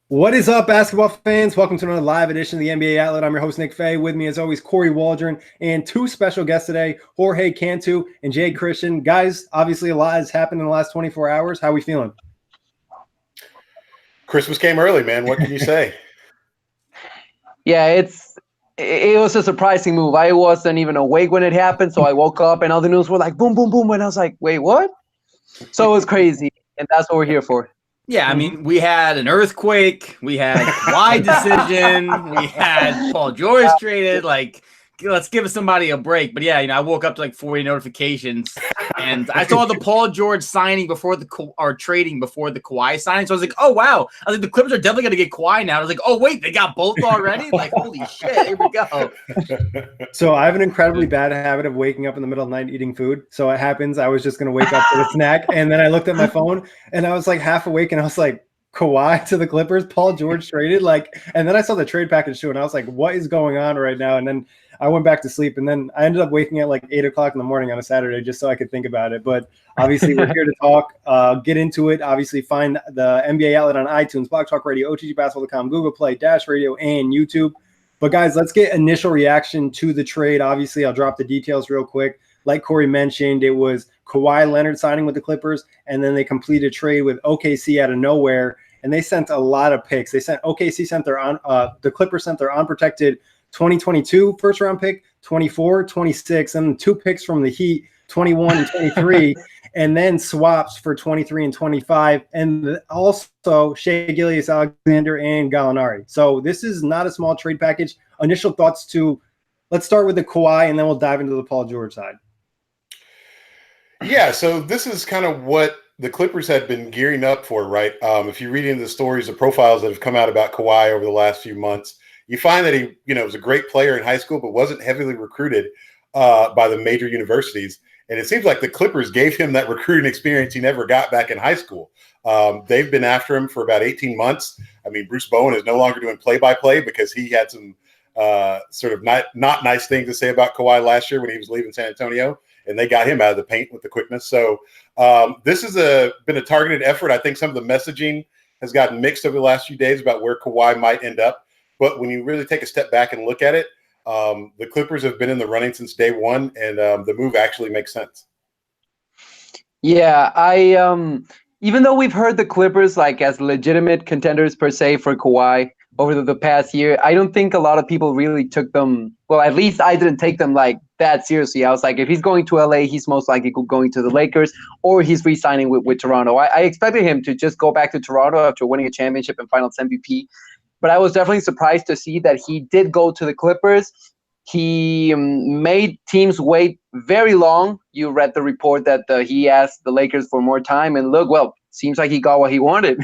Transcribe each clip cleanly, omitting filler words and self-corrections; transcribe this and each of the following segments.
What is up, basketball fans? Welcome to another live edition of the NBA Outlet. I'm your host, Nick Fay. With me, as always, Kory Waldron, and two special guests today, Jorge, Cantu, and Jay Christian. Guys, obviously a lot has happened in the last 24 hours. How are we feeling? Christmas came early, man. What can you say? Yeah, it was a surprising move. I wasn't even awake when it happened, so I woke up and all the news were like boom, boom, boom, and I was like, wait, what? So it was crazy, and that's what we're here for. Yeah, I mean, we had an earthquake, we had Kawhi decision, we had Paul George traded. Like, let's give somebody a break. But yeah, I woke up to like 40 notifications, and I saw the Paul George signing before trading before the Kawhi signing. So I was like, oh wow, I was like, the Clippers are definitely gonna get Kawhi now. I was like, oh wait, they got both already. Like, holy shit, here we go. So I have an incredibly bad habit of waking up in the middle of the night eating food. So it happens. I was just gonna wake up for a snack, and then I looked at my phone, and I was like half awake, and I was like, Kawhi to the Clippers, Paul George traded, and then I saw the trade package too, and I was like, what is going on right now? And then I went back to sleep, and then I ended up waking at like 8 o'clock in the morning on a Saturday just so I could think about it. But obviously, we're here to talk, get into it. Obviously, find the NBA Outlet on iTunes, Blog Talk Radio, OTGBasketball.com, Google Play, Dash Radio, and YouTube. But guys, let's get initial reaction to the trade. Obviously, I'll drop the details real quick. Like Kory mentioned, it was Kawhi Leonard signing with the Clippers, and then they completed a trade with OKC out of nowhere, and they sent a lot of picks. OKC sent the Clippers sent their unprotected 2022 first round pick, 24, 26, and 2 picks from the Heat, 21 and 23, and then swaps for 23 and 25, and also Shai Gilgeous-Alexander and Gallinari. So this is not a small trade package. Initial thoughts let's start with the Kawhi, and then we'll dive into the Paul George side. Yeah, so this is kind of what the Clippers had been gearing up for, right? If you read into the stories, the profiles that have come out about Kawhi over the last few months, you find that he, was a great player in high school, but wasn't heavily recruited by the major universities. And it seems like the Clippers gave him that recruiting experience he never got back in high school. They've been after him for about 18 months. I mean, Bruce Bowen is no longer doing play-by-play because he had some sort of not nice things to say about Kawhi last year when he was leaving San Antonio, and they got him out of the paint with the quickness. So this has been a targeted effort. I think some of the messaging has gotten mixed over the last few days about where Kawhi might end up. But when you really take a step back and look at it, the Clippers have been in the running since day one, and the move actually makes sense. Yeah, even though we've heard the Clippers like as legitimate contenders per se for Kawhi over the past year, I don't think a lot of people really took them. Well, at least I didn't take them like that seriously. I was like, if he's going to LA, he's most likely going to the Lakers, or he's re-signing with Toronto. I expected him to just go back to Toronto after winning a championship and Finals MVP. But I was definitely surprised to see that he did go to the Clippers. He made teams wait very long. You read the report that he asked the Lakers for more time, and look, well, seems like he got what he wanted.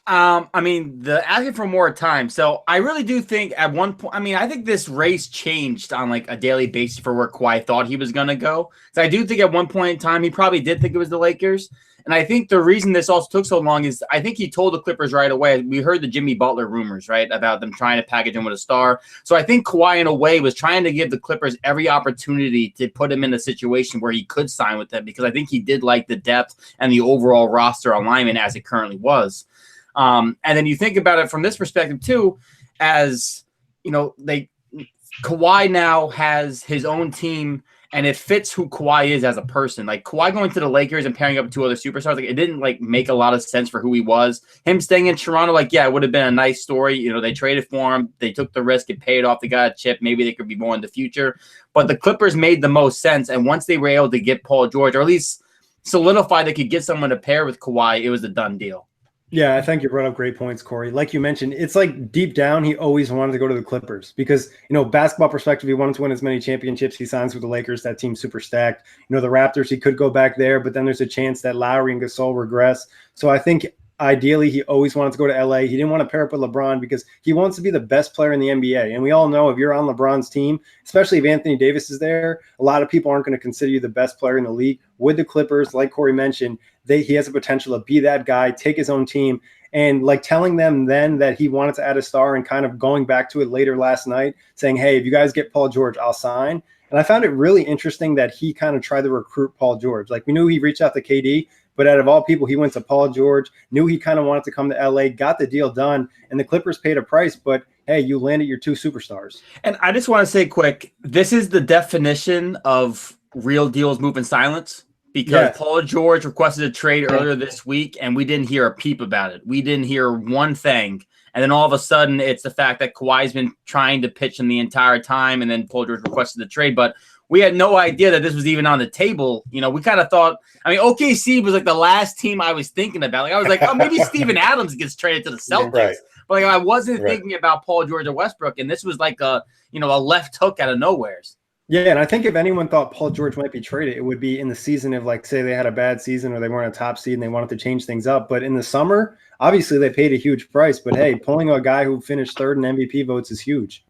I mean, the asking for more time. So I really do think at one point, I think this race changed on like a daily basis for where Kawhi thought he was going to go. So I do think at one point in time, he probably did think it was the Lakers. And I think the reason this also took so long is I think he told the Clippers right away. We heard the Jimmy Butler rumors, right, about them trying to package him with a star. So I think Kawhi, in a way, was trying to give the Clippers every opportunity to put him in a situation where he could sign with them, because I think he did like the depth and the overall roster alignment as it currently was. And then you think about it from this perspective too, as Kawhi now has his own team, and it fits who Kawhi is as a person. Like Kawhi going to the Lakers and pairing up with 2 other superstars, like it didn't like make a lot of sense for who he was. Him staying in Toronto, like, yeah, it would have been a nice story. They traded for him, they took the risk, it paid off, they got a chip. Maybe they could be more in the future. But the Clippers made the most sense, and once they were able to get Paul George, or at least solidify they could get someone to pair with Kawhi, it was a done deal. Yeah, I think you brought up great points, Kory. Like you mentioned, it's like deep down, he always wanted to go to the Clippers because, basketball perspective, he wanted to win as many championships. He signs with the Lakers. That team's super stacked. The Raptors, he could go back there, but then there's a chance that Lowry and Gasol regress. So I think ideally he always wanted to go to LA. He didn't want to pair up with LeBron because he wants to be the best player in the NBA. And we all know if you're on LeBron's team, especially if Anthony Davis is there, a lot of people aren't going to consider you the best player in the league. With the Clippers, like Kory mentioned, he has the potential to be that guy, take his own team. And like telling them then that he wanted to add a star and kind of going back to it later last night saying, hey, if you guys get Paul George, I'll sign. And I found it really interesting that he kind of tried to recruit Paul George. Like we knew he reached out to KD, But out of all people, he went to Paul George, knew he kind of wanted to come to LA, got the deal done, and the Clippers paid a price. But hey, you landed your 2 superstars. And I just want to say quick, this is the definition of real deals move in silence. Because Yes. Paul George requested a trade earlier this week, and we didn't hear a peep about it. We didn't hear one thing. And then all of a sudden, it's the fact that Kawhi's been trying to pitch him the entire time, and then Paul George requested the trade. But we had no idea that this was even on the table. You know, we kind of thought, I mean, OKC was like the last team I was thinking about. Like, I was like, oh, maybe Steven Adams gets traded to the Celtics. Right. But like, I wasn't thinking about Paul George or Westbrook, and this was like a left hook out of nowheres. Yeah, and I think if anyone thought Paul George might be traded, it would be in the season of, like, say they had a bad season or they weren't a top seed and they wanted to change things up. But in the summer, obviously they paid a huge price. But hey, pulling a guy who finished third in MVP votes is huge.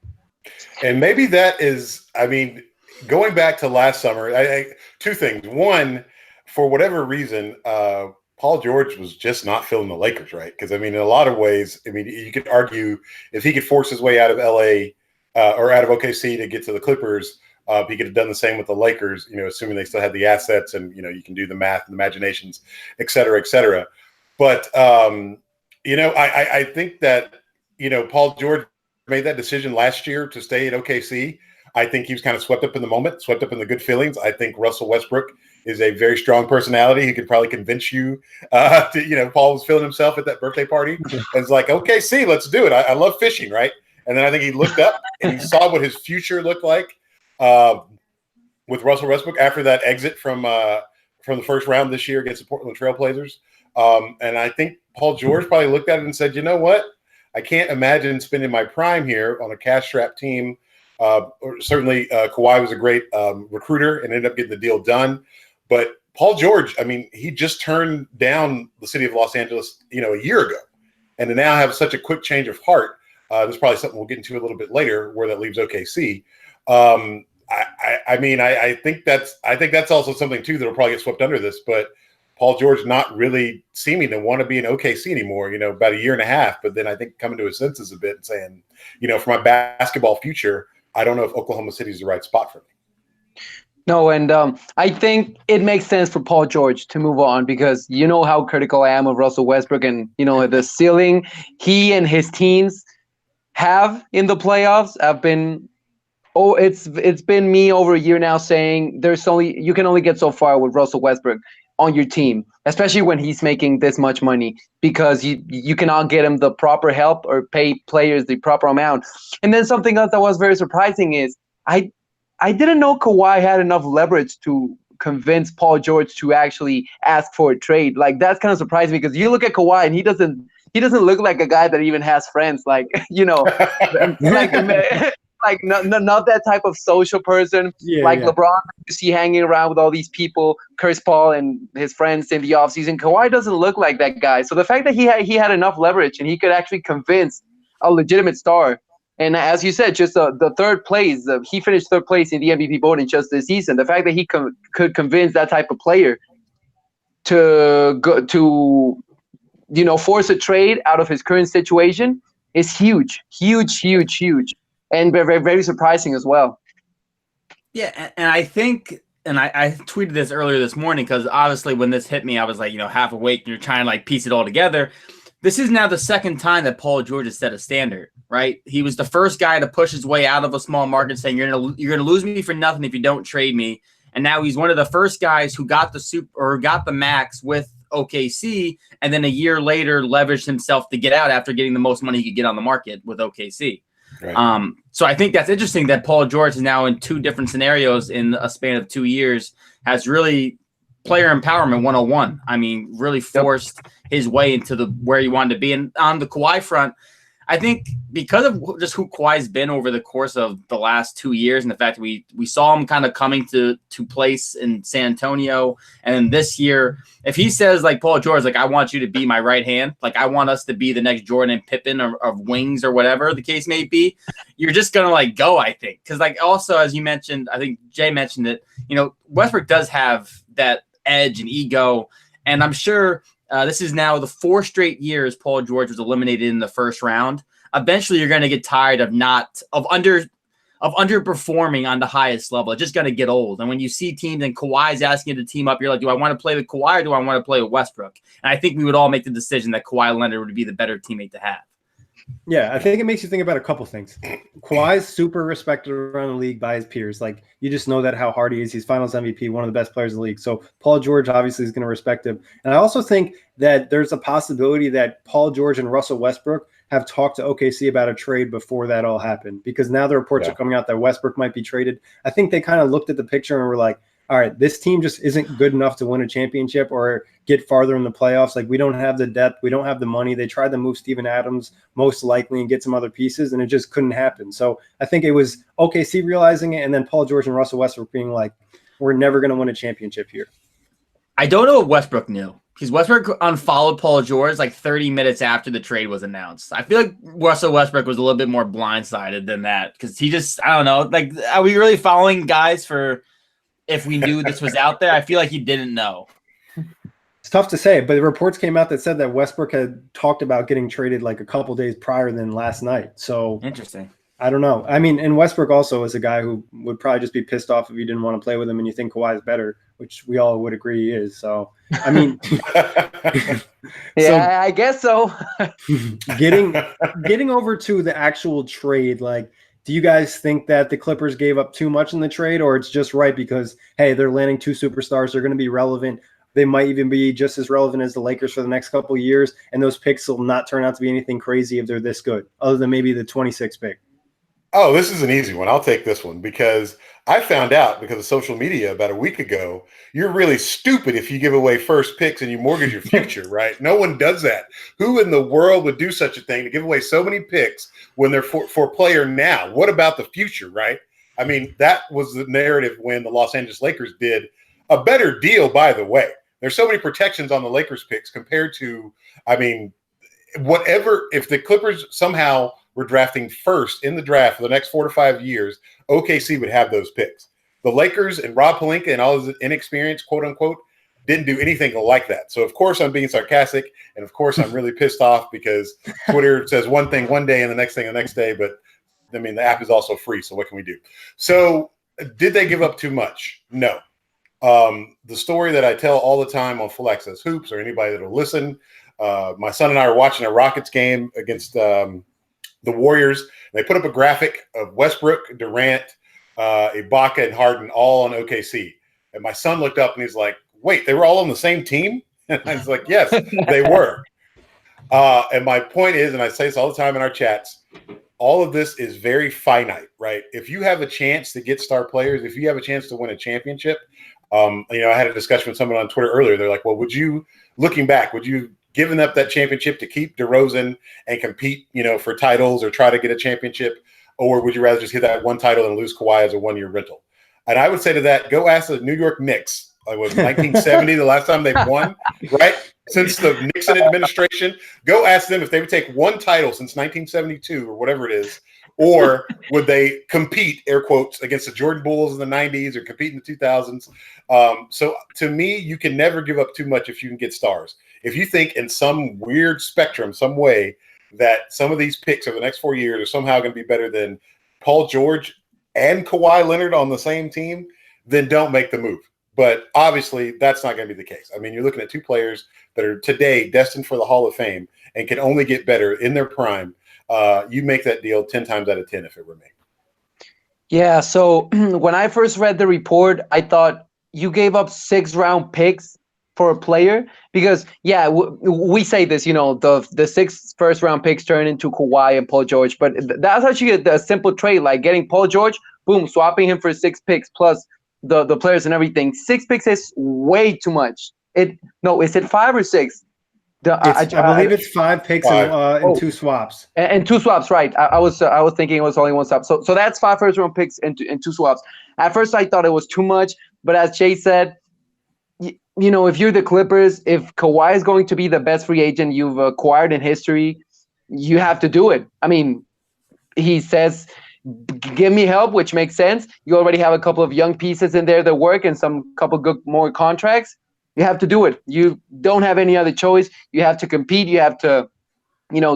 And maybe that is, I mean, going back to last summer, I 2 things. One, for whatever reason, Paul George was just not feeling the Lakers, right? Because, I mean, in a lot of ways, I mean, you could argue if he could force his way out of LA or out of OKC to get to the Clippers, he could have done the same with the Lakers, you know, assuming they still had the assets and, you know, you can do the math and imaginations, et cetera, et cetera. But, you know, I think that, you know, Paul George made that decision last year to stay at OKC. I think he was kind of swept up in the moment, swept up in the good feelings. I think Russell Westbrook is a very strong personality. He could probably convince you you know, Paul was feeling himself at that birthday party. And it's like, OKC, let's do it. I love fishing, right? And then I think he looked up and he saw what his future looked like with Russell Westbrook after that exit from the first round this year against the Portland Trail Blazers. And I think Paul George probably looked at it and said, you know what? I can't imagine spending my prime here on a cash-strapped team. Certainly, Kawhi was a great recruiter and ended up getting the deal done. But Paul George, I mean, he just turned down the city of Los Angeles, you know, a year ago. And to now have such a quick change of heart, there's probably something we'll get into a little bit later where that leaves OKC. I mean, I think that's also something too that'll probably get swept under this. But Paul George not really seeming to want to be in OKC anymore. You know, about a year and a half. But then I think coming to his senses a bit and saying, you know, for my basketball future, I don't know if Oklahoma City is the right spot for me. No, and I think it makes sense for Paul George to move on because you know how critical I am of Russell Westbrook and, you know, the ceiling he and his teams have in the playoffs have been. Oh, it's been me over a year now saying you can only get so far with Russell Westbrook on your team, especially when he's making this much money because you cannot get him the proper help or pay players the proper amount. And then something else that was very surprising is I didn't know Kawhi had enough leverage to convince Paul George to actually ask for a trade. Like, that's kind of surprising because you look at Kawhi and he doesn't look like a guy that even has friends. Like, you know, like not that type of social person LeBron you see hanging around with all these people, Chris Paul and his friends in the offseason. Kawhi doesn't look like that guy. So the fact that he had enough leverage and he could actually convince a legitimate star. And as you said, just the third place, he finished third place in the MVP voting just this season. The fact that he could convince that type of player to go to, you know, force a trade out of his current situation is huge, and very, very surprising as well. Yeah, and I think, and I tweeted this earlier this morning because obviously when this hit me, I was like, you know, half awake and you're trying to like piece it all together. This is now the second time that Paul George has set a standard, right? He was the first guy to push his way out of a small market saying, you're gonna lose me for nothing if you don't trade me. And now he's one of the first guys who got the max with OKC, and then a year later leveraged himself to get out after getting the most money he could get on the market with OKC. Right. So I think that's interesting that Paul George is now in 2 different scenarios in a span of 2 years, has really player empowerment 101. I mean, really forced his way into where he wanted to be. And on the Kawhi front, I think because of just who Kawhi's been over the course of the last 2 years and the fact that we saw him kind of coming to place in San Antonio. And then this year, if he says like Paul George, like, I want you to be my right hand, like I want us to be the next Jordan and Pippen of wings or whatever the case may be, you're just going to like go, I think. Because like also, as you mentioned, I think Jay mentioned it, you know, Westbrook does have that edge and ego. And I'm sure this is now the 4 straight years Paul George was eliminated in the first round. Eventually, you're going to get tired of underperforming on the highest level. It's just going to get old. And when you see teams and Kawhi's asking you to team up, you're like, do I want to play with Kawhi or do I want to play with Westbrook? And I think we would all make the decision that Kawhi Leonard would be the better teammate to have. Yeah, I think it makes you think about a couple things. Kawhi's super respected around the league by his peers. Like, you just know that how hard he is. He's Finals MVP, one of the best players in the league. So Paul George obviously is going to respect him. And I also think that there's a possibility that Paul George and Russell Westbrook have talked to OKC about a trade before that all happened, because now the reports are coming out that Westbrook might be traded. I think they kind of looked at the picture and were like, all right, this team just isn't good enough to win a championship or get farther in the playoffs. Like, we don't have the depth. We don't have the money. They tried to move Steven Adams most likely and get some other pieces, and it just couldn't happen. So I think it was OKC realizing it, and then Paul George and Russell Westbrook being like, we're never going to win a championship here. I don't know what Westbrook knew, because Westbrook unfollowed Paul George like 30 minutes after the trade was announced. I feel like Russell Westbrook was a little bit more blindsided than that, because he just, I don't know, like, are we really following guys for if we knew this was out there? I feel like he didn't know. It's tough to say, but the reports came out that said that Westbrook had talked about getting traded like a couple days prior than last night. So interesting. I don't know. I mean, and Westbrook also is a guy who would probably just be pissed off if you didn't want to play with him and you think Kawhi is better, which we all would agree he is. So, I mean, yeah, I guess so. getting over to the actual trade, like, do you guys think that the Clippers gave up too much in the trade, or it's just right because, hey, they're landing two superstars, they're going to be relevant. They might even be just as relevant as the Lakers for the next couple of years, and those picks will not turn out to be anything crazy if they're this good, other than maybe the 26th pick. Oh, this is an easy one. I'll take this one because I found out because of social media about a week ago, you're really stupid if you give away first picks and you mortgage your future, right? No one does that. Who in the world would do such a thing to give away so many picks when they're for player now? What about the future, right? I mean, that was the narrative when the Los Angeles Lakers did a better deal, by the way. There's so many protections on the Lakers picks compared to, I mean, whatever, if the Clippers somehow were drafting first in the draft for the next 4 to 5 years, OKC would have those picks. The Lakers and Rob Pelinka and all his inexperience, quote unquote, didn't do anything like that. So, of course, I'm being sarcastic. And, of course, I'm really pissed off because Twitter says one thing one day and the next thing the next day. But, I mean, the app is also free. So what can we do? So did they give up too much? No. The story that I tell all the time on Full Access Hoops, or anybody that will listen, my son and I are watching a Rockets game against the Warriors. They put up a graphic of Westbrook, Durant, Ibaka, and Harden all on OKC. And my son looked up and he's like, wait, they were all on the same team? And I was like, yes, they were. And my point is, and I say this all the time in our chats, all of this is very finite, right? If you have a chance to get star players, if you have a chance to win a championship, I had a discussion with someone on Twitter earlier. They're like, well, looking back, would you given up that championship to keep DeRozan and compete, for titles or try to get a championship? Or would you rather just get that one title and lose Kawhi as a one-year rental? And I would say to that, go ask the New York Knicks. It was 1970, the last time they've won, right? Since the Nixon administration. Go ask them if they would take one title since 1972 or whatever it is, or would they compete, air quotes, against the Jordan Bulls in the 90s or compete in the 2000s? So to me, you can never give up too much if you can get stars. If you think in some weird spectrum, some way that some of these picks over the next 4 years are somehow going to be better than Paul George and Kawhi Leonard on the same team, then don't make the move. But obviously, that's not going to be the case. I mean, you're looking at two players that are today destined for the Hall of Fame and can only get better in their prime. You make that deal 10 times out of 10 if it were me. Yeah, so when I first read the report, I thought you gave up 6-round picks for a player because, yeah, we say this, the 6 first-round picks turn into Kawhi and Paul George, but that's actually a simple trade, like getting Paul George, boom, swapping him for 6 picks plus the players and everything. 6 picks is way too much. Is it 5 or 6? I believe it's 5 picks and 2 swaps. And 2 swaps, right? I was thinking it was only 1 swap. So that's 5 first-round picks and 2 swaps. At first, I thought it was too much, but as Jay said, if you're the Clippers, if Kawhi is going to be the best free agent you've acquired in history, you have to do it. I mean, he says, give me help, which makes sense. You already have a couple of young pieces in there that work and couple good more contracts. You have to do it. You don't have any other choice. You have to compete. You have to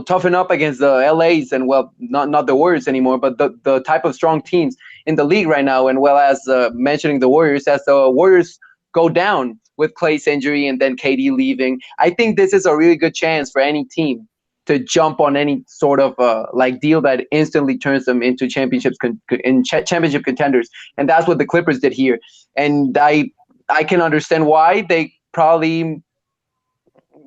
toughen up against the LAs and, well, not the Warriors anymore, but the type of strong teams in the league right now. And, well, as mentioning the Warriors, as the Warriors go down with Klay's injury and then KD leaving, I think this is a really good chance for any team to jump on any sort of deal that instantly turns them into championship contenders. And that's what the Clippers did here. And I can understand why they probably,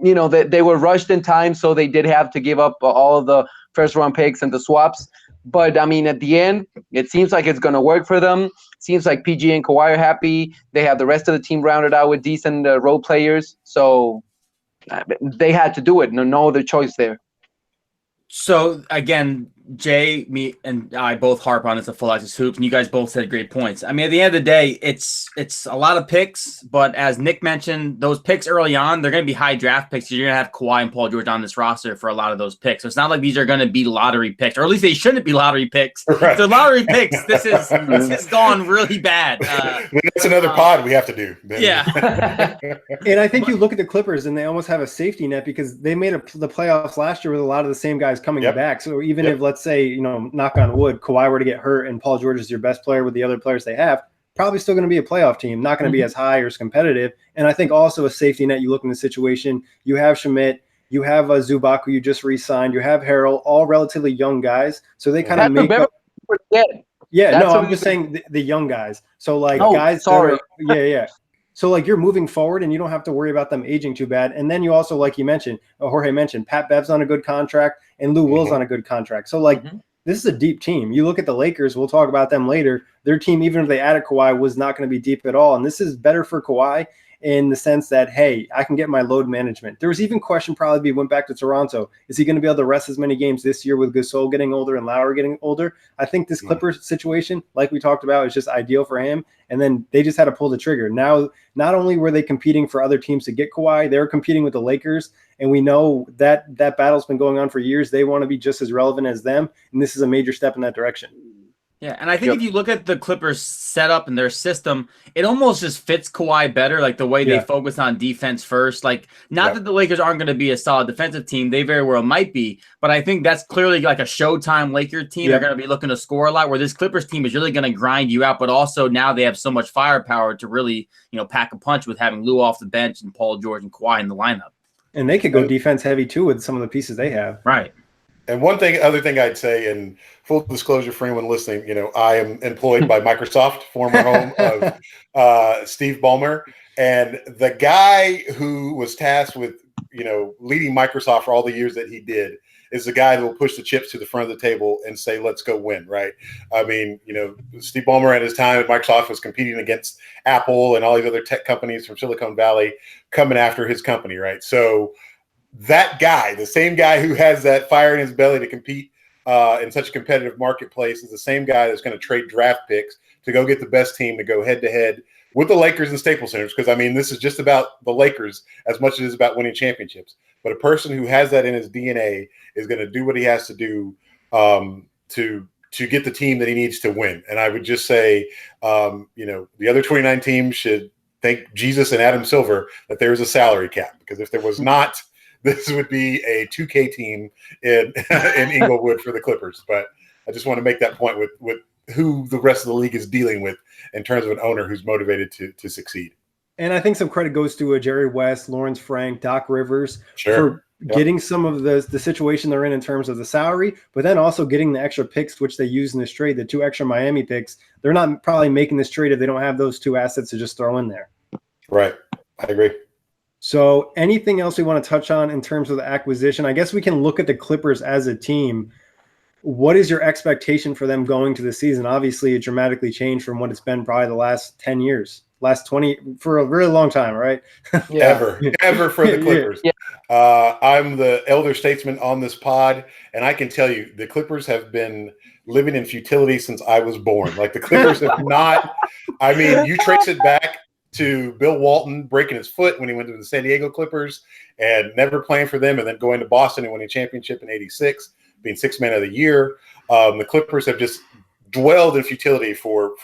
they were rushed in time, so they did have to give up all of the first round picks and the swaps. But I mean, at the end, it seems like it's going to work for them. Seems like PG and Kawhi are happy. They have the rest of the team rounded out with decent role players. So they had to do it. No other choice there. So again, Jay, me, and I both harp on it's a full access hoops, and you guys both said great points. I mean, at the end of the day, it's a lot of picks, but as Nick mentioned, those picks early on, they're going to be high draft picks. You're going to have Kawhi and Paul George on this roster for a lot of those picks. So it's not like these are going to be lottery picks, or at least they shouldn't be lottery picks. Right. If they're lottery picks, this has gone really bad. That's another pod we have to do. Yeah. And I think you look at the Clippers and they almost have a safety net because they made the playoffs last year with a lot of the same guys coming back. So even if, let's say, knock on wood, Kawhi were to get hurt and Paul George is your best player with the other players they have, probably still going to be a playoff team, not going to be as high or as competitive. And I think also a safety net, you look in the situation, you have Schmidt, you have Zubac, who you just re-signed, you have Harrell, all relatively young guys. So they kind of make up. Yeah, no, I'm just saying the young guys. So guys. Sorry. Yeah. So you're moving forward and you don't have to worry about them aging too bad. And then you also, like you mentioned, Jorge mentioned, Pat Bev's on a good contract and Lou Will's on a good contract. So this is a deep team. You look at the Lakers, we'll talk about them later. Their team, even if they added Kawhi, was not going to be deep at all. And this is better for Kawhi in the sense that, hey, I can get my load management. There was even question probably went back to Toronto. Is he going to be able to rest as many games this year with Gasol getting older and Lowry getting older? I think this Clippers situation, like we talked about, is just ideal for him. And then they just had to pull the trigger. Now, not only were they competing for other teams to get Kawhi, they were competing with the Lakers. And we know that battle's been going on for years. They want to be just as relevant as them. And this is a major step in that direction. Yeah, and I think if you look at the Clippers setup and their system, it almost just fits Kawhi better, like the way they focus on defense first. Not that the Lakers aren't going to be a solid defensive team. They very well might be. But I think that's clearly like a Showtime Laker team. They're going to be looking to score a lot, where this Clippers team is really going to grind you out. But also now they have so much firepower to really, pack a punch with having Lou off the bench and Paul George and Kawhi in the lineup. And they could go defense heavy, too, with some of the pieces they have. Right. And other thing I'd say, and full disclosure for anyone listening, I am employed by Microsoft, former home of Steve Ballmer. And the guy who was tasked with, leading Microsoft for all the years that he did is the guy that will push the chips to the front of the table and say, let's go win, right? I mean, Steve Ballmer at his time at Microsoft was competing against Apple and all these other tech companies from Silicon Valley coming after his company, right? So that guy, the same guy who has that fire in his belly to compete in such a competitive marketplace, is the same guy that's going to trade draft picks to go get the best team to go head-to-head with the Lakers and Staples Centers. Because, I mean, this is just about the Lakers as much as it is about winning championships. But a person who has that in his DNA is going to do what he has to do to get the team that he needs to win. And I would just say, the other 29 teams should thank Jesus and Adam Silver that there's a salary cap. Because if there was not, this would be a 2K team in Inglewood for the Clippers. But I just want to make that point with who the rest of the league is dealing with in terms of an owner who's motivated to succeed. And I think some credit goes to Jerry West, Lawrence Frank, Doc Rivers for getting some of the situation they're in terms of the salary, but then also getting the extra picks, which they use in this trade, the 2 extra Miami picks. They're not probably making this trade if they don't have those 2 assets to just throw in there. Right. I agree. So anything else we want to touch on in terms of the acquisition? I guess we can look at the Clippers as a team. What is your expectation for them going to the season? Obviously, it dramatically changed from what it's been probably the last 10 years, last 20, for a really long time, right? Ever for the Clippers. I'm the elder statesman on this pod, and I can tell you the Clippers have been living in futility since I was born. Like, the Clippers have not – I mean, you trace it back to Bill Walton breaking his foot when he went to the San Diego Clippers and never playing for them, and then going to Boston and winning a championship in '86, being 6th man of the year. The Clippers have just dwelled in futility for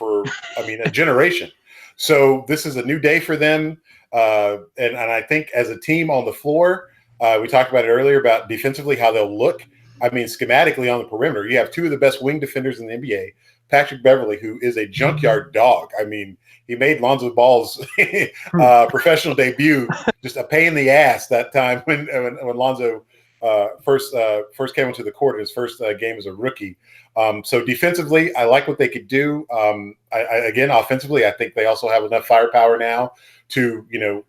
a generation. So this is a new day for them. And I think as a team on the floor, We talked about it earlier about defensively how they'll look. I mean, schematically on the perimeter, you have two of the best wing defenders in the NBA. Patrick Beverley, who is a junkyard dog. I mean, he made Lonzo Ball's professional debut just a pain in the ass that time when Lonzo first came onto the court in his first game as a rookie. So defensively, I like what they could do. Again, offensively, I think they also have enough firepower now to,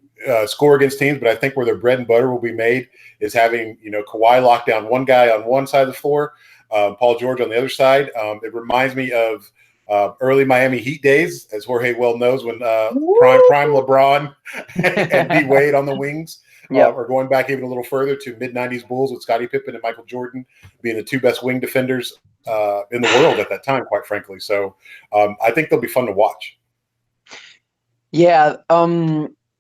score against teams. But I think where their bread and butter will be made is having, Kawhi lock down one guy on one side of the floor, Paul George on the other side. It reminds me of early Miami Heat days, as Jorge well knows, when prime LeBron and D Wade on the wings. Or going back even a little further to mid-'90s Bulls with Scottie Pippen and Michael Jordan being the two best wing defenders in the world at that time, quite frankly. So I think they'll be fun to watch. Yeah,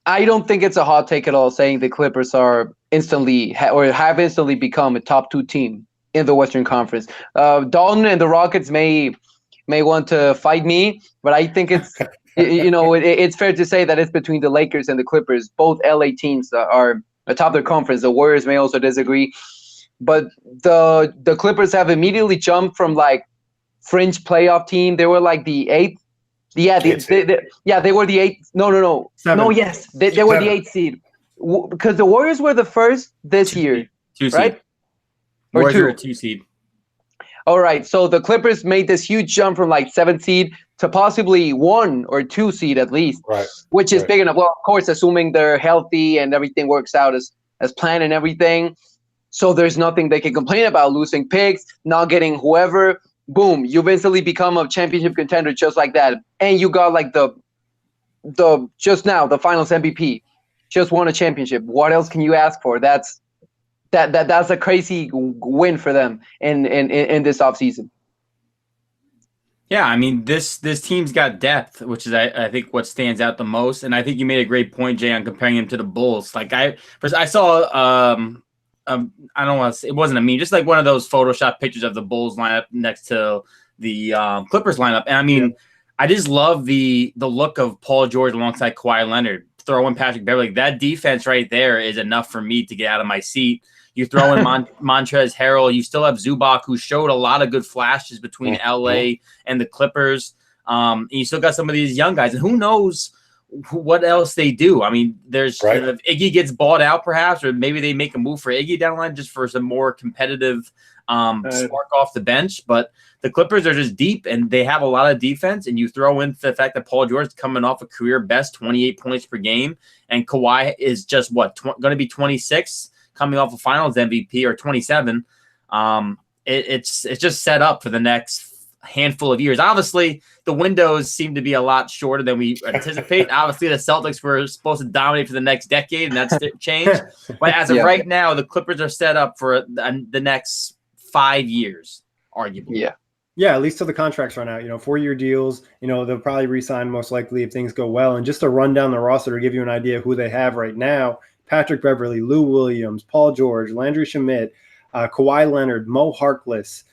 I don't think it's a hot take at all saying the Clippers are instantly have instantly become a top 2 team in the Western Conference. Dalton and the Rockets may want to fight me, but I think it's it's fair to say that it's between the Lakers and the Clippers. Both LA teams are atop their conference. The Warriors may also disagree, but the Clippers have immediately jumped from like fringe playoff team. They were like the 8th. Yeah, they were the 8th. No. Seven. No, yes, they were the 8th seed because the Warriors were the first this year, 2 seed. right? Warriors are a 2 seed. All right, so the Clippers made this huge jump from like 7th seed to possibly 1 or 2 seed at least, right? Which is big enough. Well, of course, assuming they're healthy and everything works out as planned and everything. So there's nothing they can complain about. Losing picks, not getting whoever, boom, you've instantly become a championship contender just like that. And you got like the just now the Finals MVP, just won a championship. What else can you ask for? That's a crazy win for them in this offseason. Yeah, I mean this team's got depth, which is I think what stands out the most. And I think you made a great point, Jay, on comparing him to the Bulls. Like I saw I don't want to say, it wasn't a meme, just like one of those Photoshop pictures of the Bulls lineup next to the Clippers lineup. And I mean, I just love the look of Paul George alongside Kawhi Leonard. Throw in Patrick Beverley. That defense right there is enough for me to get out of my seat. You throw in Montrezl Harrell. You still have Zubac, who showed a lot of good flashes between LA and the Clippers. And you still got some of these young guys. And who knows what else they do. I mean, there's if Iggy gets bought out perhaps, or maybe they make a move for Iggy down the line just for some more competitive spark off the bench. But the Clippers are just deep, and they have a lot of defense. And you throw in the fact that Paul George is coming off a career best 28 points per game, and Kawhi is just going to be 26 coming off a Finals MVP, or 27. It's just set up for the next handful of years. Obviously, the windows seem to be a lot shorter than we anticipate. Obviously, the Celtics were supposed to dominate for the next decade, and that's changed. But as of right now, the Clippers are set up for the next 5 years, arguably. Yeah, at least till the contracts run out. 4-year deals. They'll probably re-sign most likely if things go well. And just to run down the roster to give you an idea of who they have right now: Patrick Beverley, Lou Williams, Paul George, Landry Shamet, Kawhi Leonard, Mo Harkless,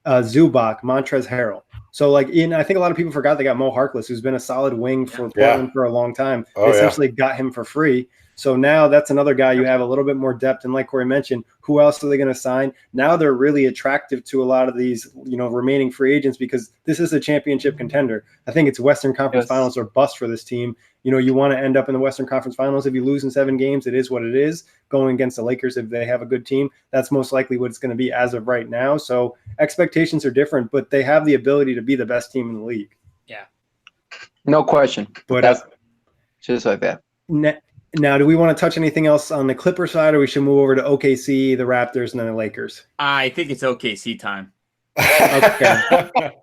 Zubac, Montrezl Harrell. So, I think a lot of people forgot they got Mo Harkless, who's been a solid wing for Portland for a long time. They essentially got him for free. So now that's another guy you have a little bit more depth. And like Kory mentioned, who else are they going to sign? Now they're really attractive to a lot of these, remaining free agents, because this is a championship contender. I think it's Western Conference Finals or bust for this team. You want to end up in the Western Conference Finals. If you lose in 7 games, it is what it is. Going against the Lakers, if they have a good team, that's most likely what it's going to be as of right now. So expectations are different, but they have the ability to be the best team in the league. Yeah. No question. But that's just like that. Now, do we want to touch anything else on the Clipper side, or we should move over to OKC, the Raptors, and then the Lakers? I think it's OKC time. Okay.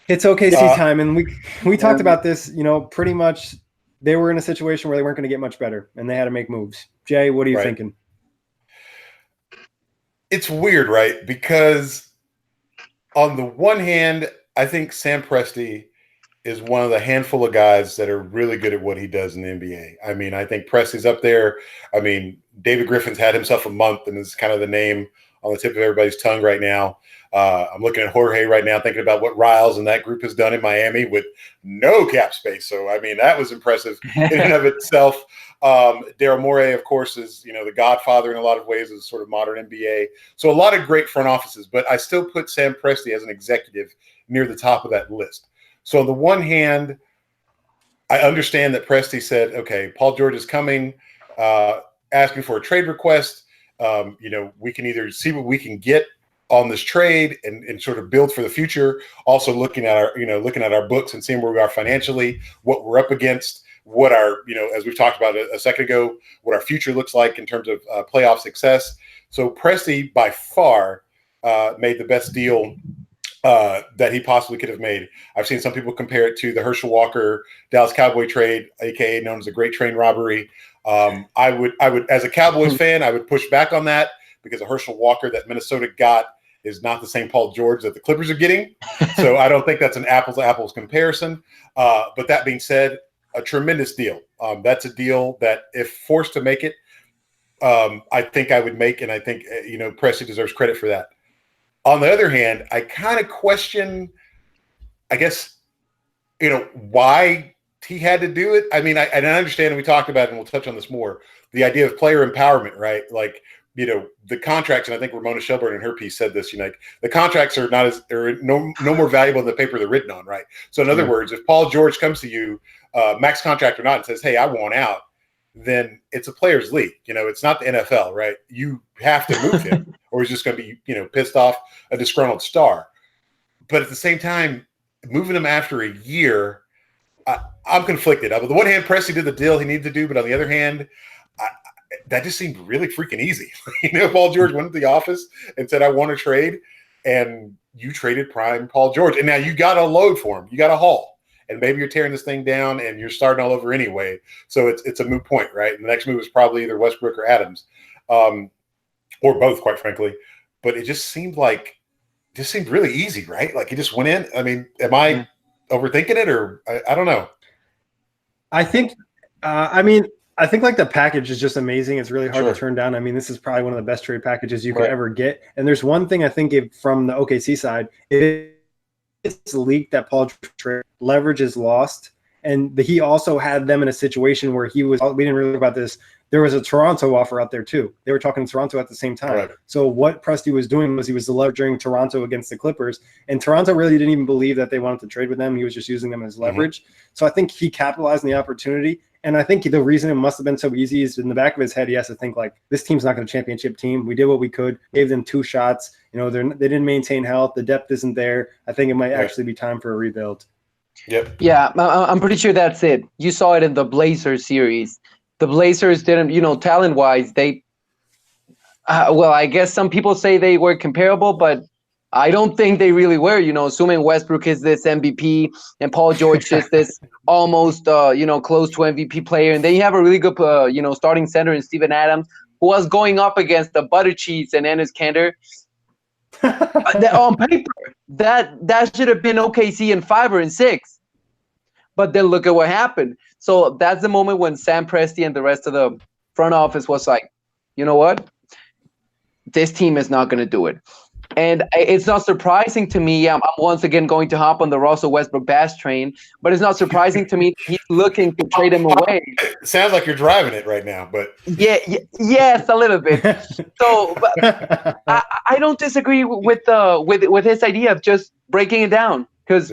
It's OKC time, and we talked about this, pretty much they were in a situation where they weren't going to get much better, and they had to make moves. Jay, what are you thinking? It's weird, right? Because on the one hand, I think Sam Presti is one of the handful of guys that are really good at what he does in the NBA. I mean, I think Presti's up there. I mean, David Griffin's had himself a month and is kind of the name on the tip of everybody's tongue right now. I'm looking at Jorge right now, thinking about what Riles and that group has done in Miami with no cap space. So, I mean, that was impressive in and of itself. Daryl Morey, of course, is the godfather in a lot of ways of sort of modern NBA. So a lot of great front offices, but I still put Sam Presti as an executive near the top of that list. So on the one hand, I understand that Presti said, okay, Paul George is coming, asking for a trade request. We can either see what we can get on this trade and sort of build for the future. Also looking at our books and seeing where we are financially, what we're up against, what our, as we've talked about a second ago, what our future looks like in terms of playoff success. So Presti by far made the best deal that he possibly could have made. I've seen some people compare it to the Herschel Walker Dallas Cowboy trade, aka known as the Great Train Robbery. I would, as a Cowboys fan, I would push back on that because a Herschel Walker that Minnesota got is not the same Paul George that the Clippers are getting. So I don't think that's an apples to apples comparison. But that being said, a tremendous deal. That's a deal that if forced to make it, I think I would make, and I think Presti deserves credit for that. On the other hand, I kind of question, I guess, why he had to do it. I mean, I understand, and we talked about it, and we'll touch on this more, the idea of player empowerment, right? Like, the contracts, and I think Ramona Shelburne in her piece said this, the contracts are no more valuable than the paper they're written on, right? So in other words, if Paul George comes to you, max contract or not, and says, hey, I want out, then it's a players' league. It's not the NFL, right? You have to move him, or he's just going to be, pissed off, a disgruntled star. But at the same time, moving him after a year, I'm conflicted. On the one hand, Presti did the deal he needed to do, but on the other hand, that just seemed really freaking easy. Paul George went to the office and said, I want to trade, and you traded prime Paul George. And now you got a load for him. You got a haul. And maybe you're tearing this thing down and you're starting all over anyway. So it's a moot point, right? And the next move is probably either Westbrook or Adams, or both, quite frankly. But it just seemed really easy, right? Like he just went in. I mean, am I overthinking it, or I don't know? I think like the package is just amazing. It's really hard to turn down. I mean, this is probably one of the best trade packages you could ever get. And there's one thing I think from the OKC side, it's leaked that Paul George leverage is lost. And he also had them in a situation where we didn't really know about this. There was a Toronto offer out there too. They were talking to Toronto at the same time. Right. So what Presti was doing was he was leveraging Toronto against the Clippers, and Toronto really didn't even believe that they wanted to trade with them. He was just using them as leverage. So I think he capitalized on the opportunity. And I think the reason it must have been so easy is in the back of his head, he has to think like, this team's not going to championship team. We did what we could, gave them 2 shots. They didn't maintain health. The depth isn't there. I think it might actually be time for a rebuild. Yep. Yeah, I'm pretty sure that's it. You saw it in the Blazers series. The Blazers didn't, talent-wise, I guess some people say they were comparable, but I don't think they really were, assuming Westbrook is this MVP and Paul George is this almost, close to MVP player. And then you have a really good, starting center in Steven Adams, who was going up against the butter cheese and Enes Kanter. On paper, that should have been OKC in 5 or in 6. But then look at what happened. So that's the moment when Sam Presti and the rest of the front office was like, you know what? This team is not going to do it. And it's not surprising to me. I'm once again going to hop on the Russell Westbrook bash train, but it's not surprising to me he's looking to trade him away. It sounds like you're driving it right now, but yes, a little bit. So, but I don't disagree with his idea of just breaking it down, because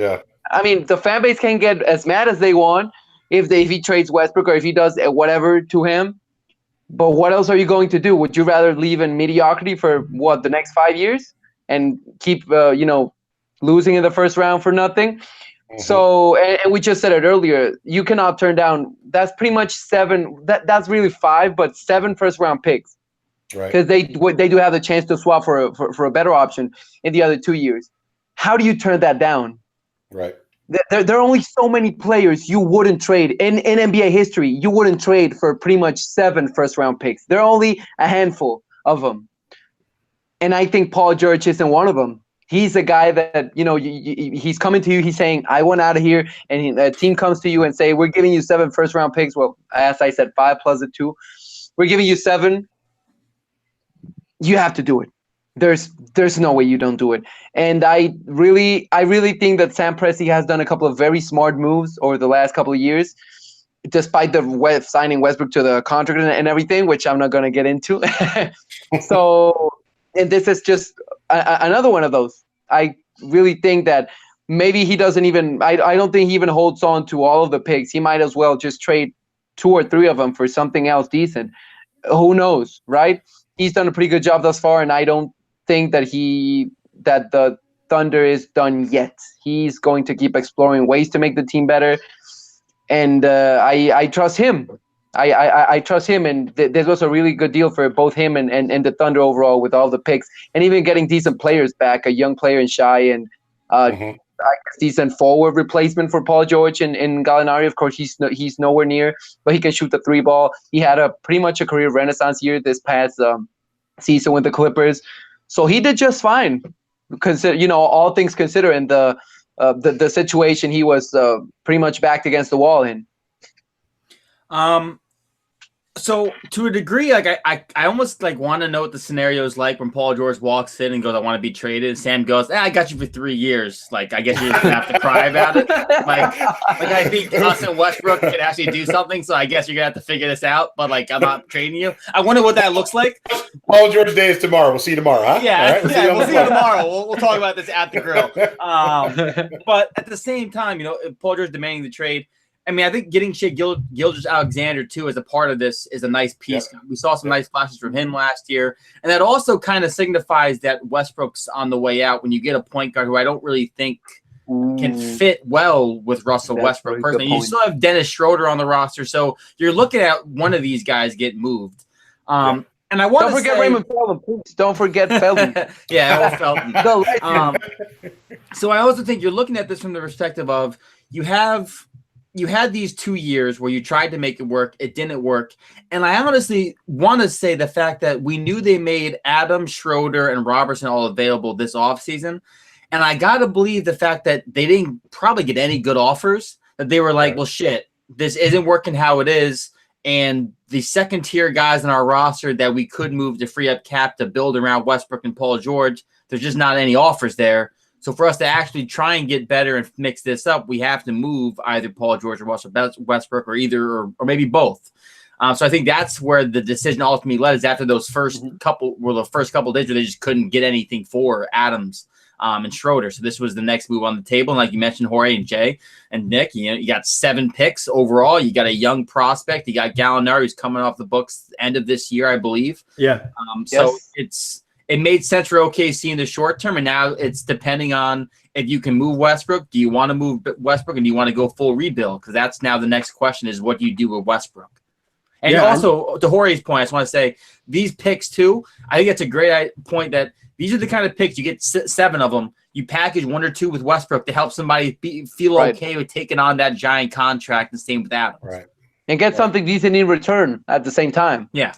I mean the fan base can get as mad as they want if he trades Westbrook or if he does whatever to him. But what else are you going to do? Would you rather leave in mediocrity for the next 5 years? And keep, losing in the first round for nothing. So, and we just said it earlier, you cannot turn down. That's pretty much 7. That's really 5, but 7 first-round picks, right? Because they do have the chance to swap for a better option in the other 2 years. How do you turn that down? Right. There are only so many players you wouldn't trade in NBA history. You wouldn't trade for pretty much 7 first-round picks. There are only a handful of them. And I think Paul George isn't one of them. He's a guy that, he's coming to you. He's saying, I want out of here. And a team comes to you and say, we're giving you 7 first-round picks. Well, as I said, 5 plus the 2. We're giving you 7. You have to do it. There's no way you don't do it. And I really think that Sam Presti has done a couple of very smart moves over the last couple of years. despite the signing Westbrook to the contract and everything, which I'm not going to get into. So, and this is just another one of those. I really think that maybe he doesn't even, I don't think he even holds on to all of the picks. He might as well just trade 2 or 3 of them for something else decent. Who knows, right? He's done a pretty good job thus far, and I don't think that the Thunder is done yet. He's going to keep exploring ways to make the team better. And I trust him. I trust him, and this was a really good deal for both him and the Thunder overall with all the picks, and even getting decent players back, a young player in Shai, and I guess decent forward replacement for Paul George and Gallinari. Of course, he's nowhere near, but he can shoot the 3 ball. He had pretty much a career renaissance year this past season with the Clippers, so he did just fine. Consider, all things considered, and the situation he was pretty much backed against the wall in. So to a degree, like I almost like want to know what the scenario is like when Paul George walks in and goes, "I want to be traded," and Sam goes, "I got you for 3 years." Like, I guess you're just gonna have to cry about it. Like I think us and Westbrook can actually do something. So I guess you're gonna have to figure this out. But like, I'm not trading you. I wonder what that looks like. Paul George Day is tomorrow. We'll see you tomorrow, huh? Yeah, right, we'll see you tomorrow. We'll talk about this at the grill. But at the same time, if Paul George demanding the trade. I mean, I think getting Shai Gilgeous-Alexander, too, as a part of this is a nice piece. Yep. We saw some nice flashes from him last year. And that also kind of signifies that Westbrook's on the way out when you get a point guard who I don't really think can fit well with Russell Westbrook personally. You still have Dennis Schroeder on the roster, so you're looking at one of these guys get moved. And I want to forget Raymond Felton, please. Don't forget Felton. Yeah, Felton. So I also think you're looking at this from the perspective of you had these 2 years where you tried to make it work. It didn't work. And I honestly want to say the fact that we knew they made Adams, Schroeder, and Robertson all available this offseason. And I got to believe the fact that they didn't probably get any good offers, that they were like, well, shit, this isn't working how it is. And the second tier guys in our roster that we could move to free up cap to build around Westbrook and Paul George, there's just not any offers there. So for us to actually try and get better and mix this up, we have to move either Paul George or Russell Westbrook or either or maybe both. So I think that's where the decision ultimately led, is after those first couple days where they just couldn't get anything for Adams and Schroeder. So this was the next move on the table. And like you mentioned, Jorge and Jay and Nick, you got 7 picks overall. You got a young prospect. You got Gallinari, who's coming off the books end of this year, I believe. Yeah. So it made sense for OKC in the short term, and now it's depending on if you can move Westbrook. Do you want to move Westbrook, and do you want to go full rebuild? Because that's now the next question, is what do you do with Westbrook? And also, to Jorge's point, I just want to say these picks too, I think it's a great point that these are the kind of picks, you get 7 of them, you package 1 or 2 with Westbrook to help somebody feel okay with taking on that giant contract, and same with Adams. Right. And get something decent in return at the same time. Yeah.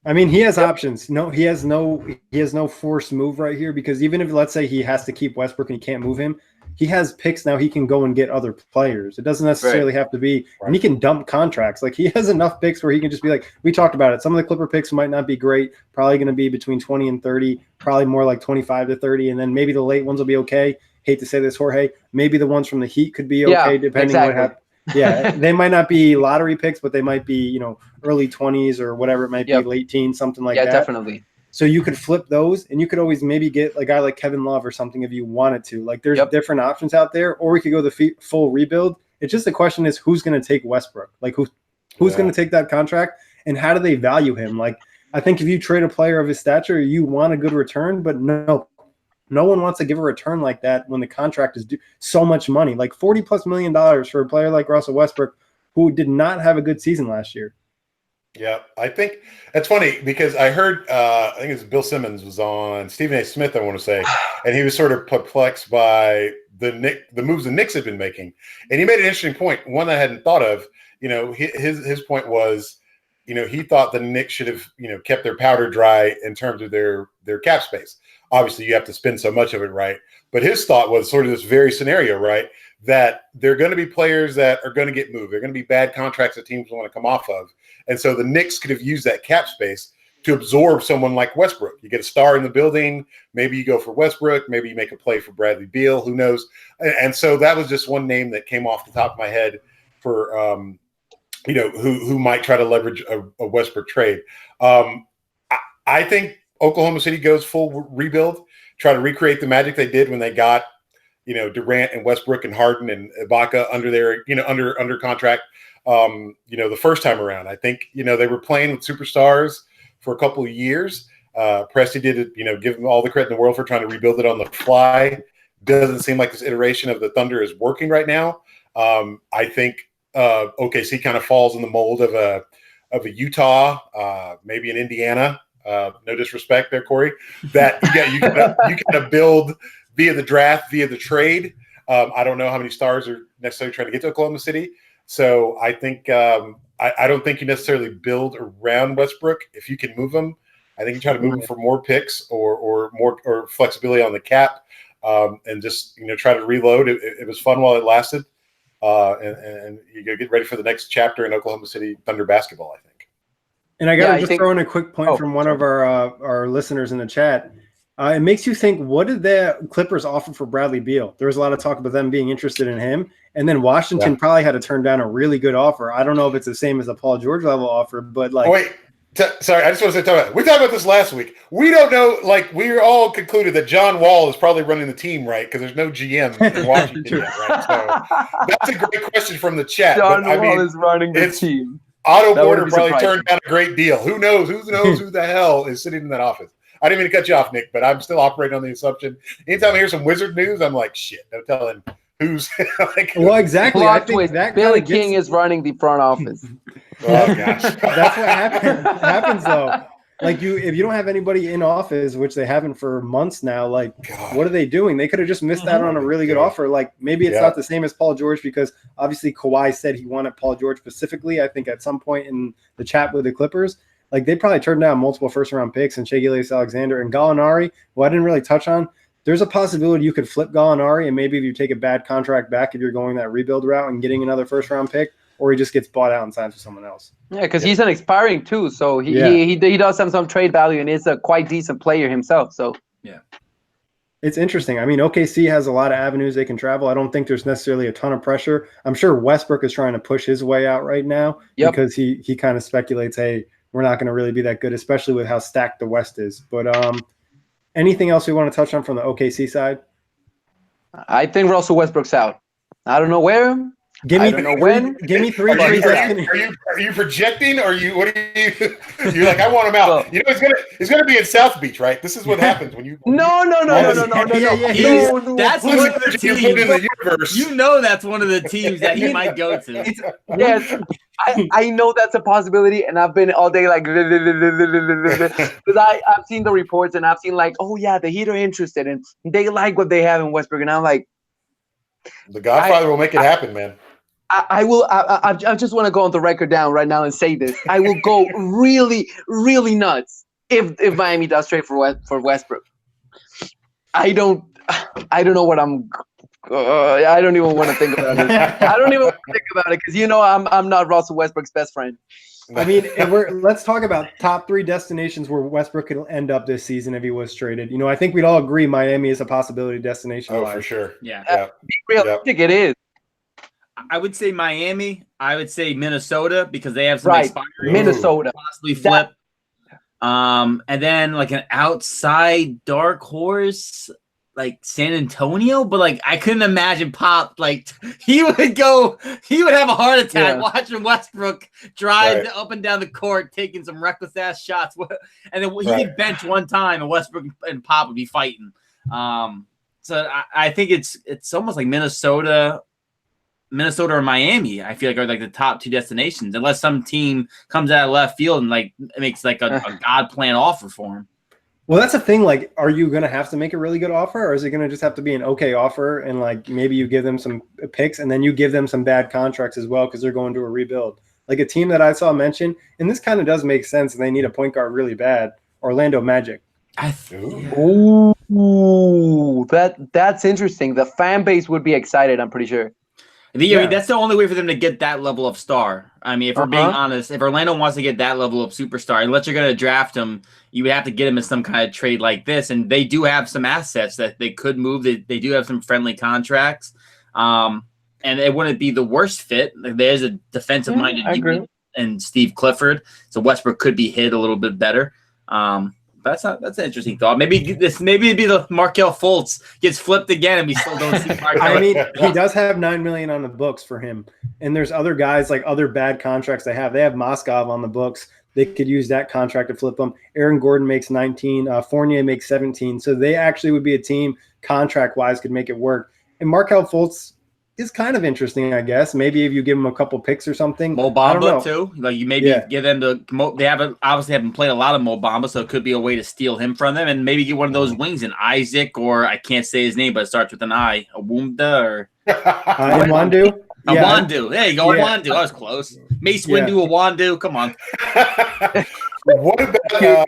I mean, he has options. No, he has no forced move right here, because even if, let's say, he has to keep Westbrook and he can't move him, he has picks now. He can go and get other players. It doesn't necessarily have to be, and he can dump contracts. Like, he has enough picks where he can just be like, we talked about it. Some of the Clipper picks might not be great, probably going to be between 20 and 30, probably more like 25 to 30. And then maybe the late ones will be okay. Hate to say this, Jorge, maybe the ones from the Heat could be okay, depending on what happens. Yeah, they might not be lottery picks, but they might be, early 20s or whatever it might be, late teens, something like that. Yeah, definitely. So you could flip those, and you could always maybe get a guy like Kevin Love or something if you wanted to. Like, there's different options out there, or we could go the full rebuild. It's just the question is, who's going to take Westbrook? Like, who's going to take that contract, and how do they value him? Like, I think if you trade a player of his stature, you want a good return, but no one wants to give a return like that when the contract is due so much money, like $40+ million for a player like Russell Westbrook, who did not have a good season last year. Yeah, I think that's funny because I heard, I think it was Bill Simmons was on Stephen A. Smith, I want to say, and he was sort of perplexed by the moves the Knicks had been making. And he made an interesting point, one I hadn't thought of. His point was, he thought the Knicks should have, kept their powder dry in terms of their cap space. Obviously, you have to spend so much of it, right? But his thought was sort of this very scenario, right? That there are going to be players that are going to get moved. There are going to be bad contracts that teams want to come off of. And so the Knicks could have used that cap space to absorb someone like Westbrook. You get a star in the building. Maybe you go for Westbrook. Maybe you make a play for Bradley Beal. Who knows? And so that was just one name that came off the top of my head for who might try to leverage a Westbrook trade. I think Oklahoma City goes full rebuild, try to recreate the magic they did when they got, Durant and Westbrook and Harden and Ibaka under their, under contract, the first time around. I think, they were playing with superstars for a couple of years. Presti did it, give them all the credit in the world for trying to rebuild it on the fly. Doesn't seem like this iteration of the Thunder is working right now. I think OKC kind of falls in the mold of a Utah, maybe an Indiana. No disrespect there, Kory. That you kind of build via the draft, via the trade. I don't know how many stars are necessarily trying to get to Oklahoma City. So I think I don't think you necessarily build around Westbrook. If you can move him, I think you try to move him for more picks or more flexibility on the cap, and just try to reload. It was fun while it lasted, and you go get ready for the next chapter in Oklahoma City Thunder basketball, I think. And I got to just throw in a quick point from one of our listeners in the chat. It makes you think, what did the Clippers offer for Bradley Beal? There was a lot of talk about them being interested in him. And then Washington probably had to turn down a really good offer. I don't know if it's the same as a Paul George level offer, but sorry, I just want to say, we talked about this last week. We don't know, we all concluded that John Wall is probably running the team, right? Because there's no GM in Washington yet, right? So that's a great question from the chat. John Wall is running the team. Otto Porter probably turned down a great deal. Who knows? Who the hell is sitting in that office? I didn't mean to cut you off, Nick, but I'm still operating on the assumption. Anytime I hear some Wizard news, I'm like, shit, no telling who's well, exactly. I think that Billy King is running the front office. Oh gosh. That's what happens though. If you don't have anybody in office, which they haven't for months now, what are they doing? They could have just missed out on a really good offer. Maybe it's not the same as Paul George, because obviously Kawhi said he wanted Paul George specifically, I think at some point in the chat with the Clippers. They probably turned down multiple first-round picks and Shai Gilgeous-Alexander and Gallinari, who I didn't really touch on. There's a possibility you could flip Gallinari, and maybe if you take a bad contract back, if you're going that rebuild route and getting another first-round pick, or he just gets bought out and signed for someone else. Yeah, because he's an expiring too, so he does have some trade value and is a quite decent player himself. So yeah, it's interesting. I mean, OKC has a lot of avenues they can travel. I don't think there's necessarily a ton of pressure. I'm sure Westbrook is trying to push his way out right now because he kind of speculates, hey, we're not going to really be that good, especially with how stacked the West is. But anything else we want to touch on from the OKC side? I think Russell Westbrook's out. I don't know where. Give me three. Are you projecting, or you? What are you? You're like, I want him out. He's gonna be in South Beach, right? This is what happens when you. No. That's one of the teams in the universe. That's one of the teams that he might go to. Yes, I know that's a possibility, and I've been all day because I've seen the reports and I've seen the Heat are interested and they like what they have in Westbrook, and I'm like, the Godfather will make it happen, man. I will. I just want to go on the record down right now and say this. I will go really, really nuts if Miami does trade for Westbrook. I don't know what I'm. I don't even want to think about it. I don't even want to think about it because I'm not Russell Westbrook's best friend. I mean, let's talk about top 3 destinations where Westbrook could end up this season if he was traded. I think we'd all agree Miami is a possibility destination. Oh, for sure. Yeah. Be realistic, it is. I would say Miami. I would say Minnesota because they have some expiring. Minnesota. Possibly flip. And then an outside dark horse San Antonio, but I couldn't imagine Pop he would have a heart attack watching Westbrook drive up and down the court taking some reckless ass shots, and then he could bench one time and Westbrook and Pop would be fighting. So I think it's almost like Minnesota or Miami. I feel are the top 2 destinations, unless some team comes out of left field and makes a God plan offer for him. Well, that's the thing. Are you going to have to make a really good offer, or is it going to just have to be an okay offer? And maybe you give them some picks and then you give them some bad contracts as well because they're going to a rebuild. A team that I saw mentioned, and this kind of does make sense, and they need a point guard really bad. Orlando Magic. Ooh, that's interesting. The fan base would be excited, I'm pretty sure. I mean, that's the only way for them to get that level of star. I mean, if we're being honest, if Orlando wants to get that level of superstar, unless you're going to draft him, you would have to get him in some kind of trade like this. And they do have some assets that they could move. They do have some friendly contracts. and it wouldn't be the worst fit. Like, there's a defensive-minded unit and Steve Clifford, so Westbrook could be hit a little bit better. That's an interesting thought. Maybe it'd be the Markelle Fultz gets flipped again, and we still don't see Markelle. I mean, he does have $9 million on the books for him, and there's other guys like other bad contracts they have. They have Moskov on the books. They could use that contract to flip them. Aaron Gordon makes 19. Fournier makes 17. So they actually would be a team contract-wise could make it work. And Markelle Fultz is kind of interesting, I guess. Maybe if you give him a couple picks or something. Mo Bamba too. Like you maybe give them they haven't played a lot of Mo Bamba, so it could be a way to steal him from them, and maybe get one of those wings in Isaac, or I can't say his name, but it starts with an I. Awumda or Iwandu. Awandu. There you go. Awandu. I was close. Mace Windu, Awandu. Come on. What about?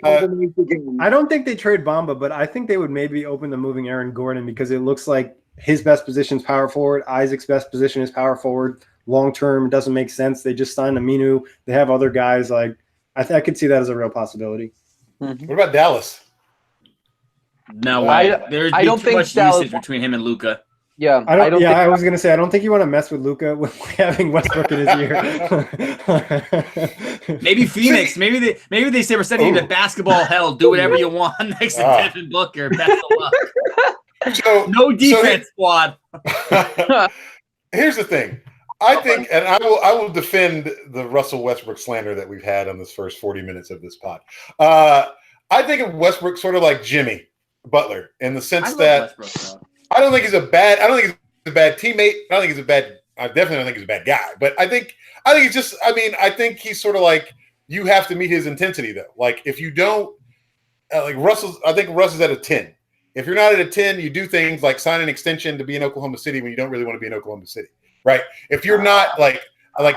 I don't think they trade Bamba, but I think they would maybe open to moving Aaron Gordon because it looks like his best position is power forward. Isaac's best position is power forward. Long term, it doesn't make sense. They just signed Aminu. They have other guys. Like I could see that as a real possibility. What about Dallas? No way. There's too much usage between him and Luka. Yeah, I was gonna say I don't think you want to mess with Luka with having Westbrook in his ear. Maybe Phoenix. Maybe they say we're sending you to basketball hell. Do whatever you want next to Devin Booker. Best of luck. No defense squad. Here's the thing. I think, and I will defend the Russell Westbrook slander that we've had on this first 40 minutes of this pod. I think of Westbrook sort of like Jimmy Butler in the sense that I don't think he's a bad teammate. I definitely don't think he's a bad guy. But I think he's just. I mean, I think he's sort of like you have to meet his intensity though. Like if you don't, like Russell's. I think Russ is at a 10. If you're not at a 10, you do things like sign an extension to be in Oklahoma City when you don't really want to be in Oklahoma City, right? If you're not like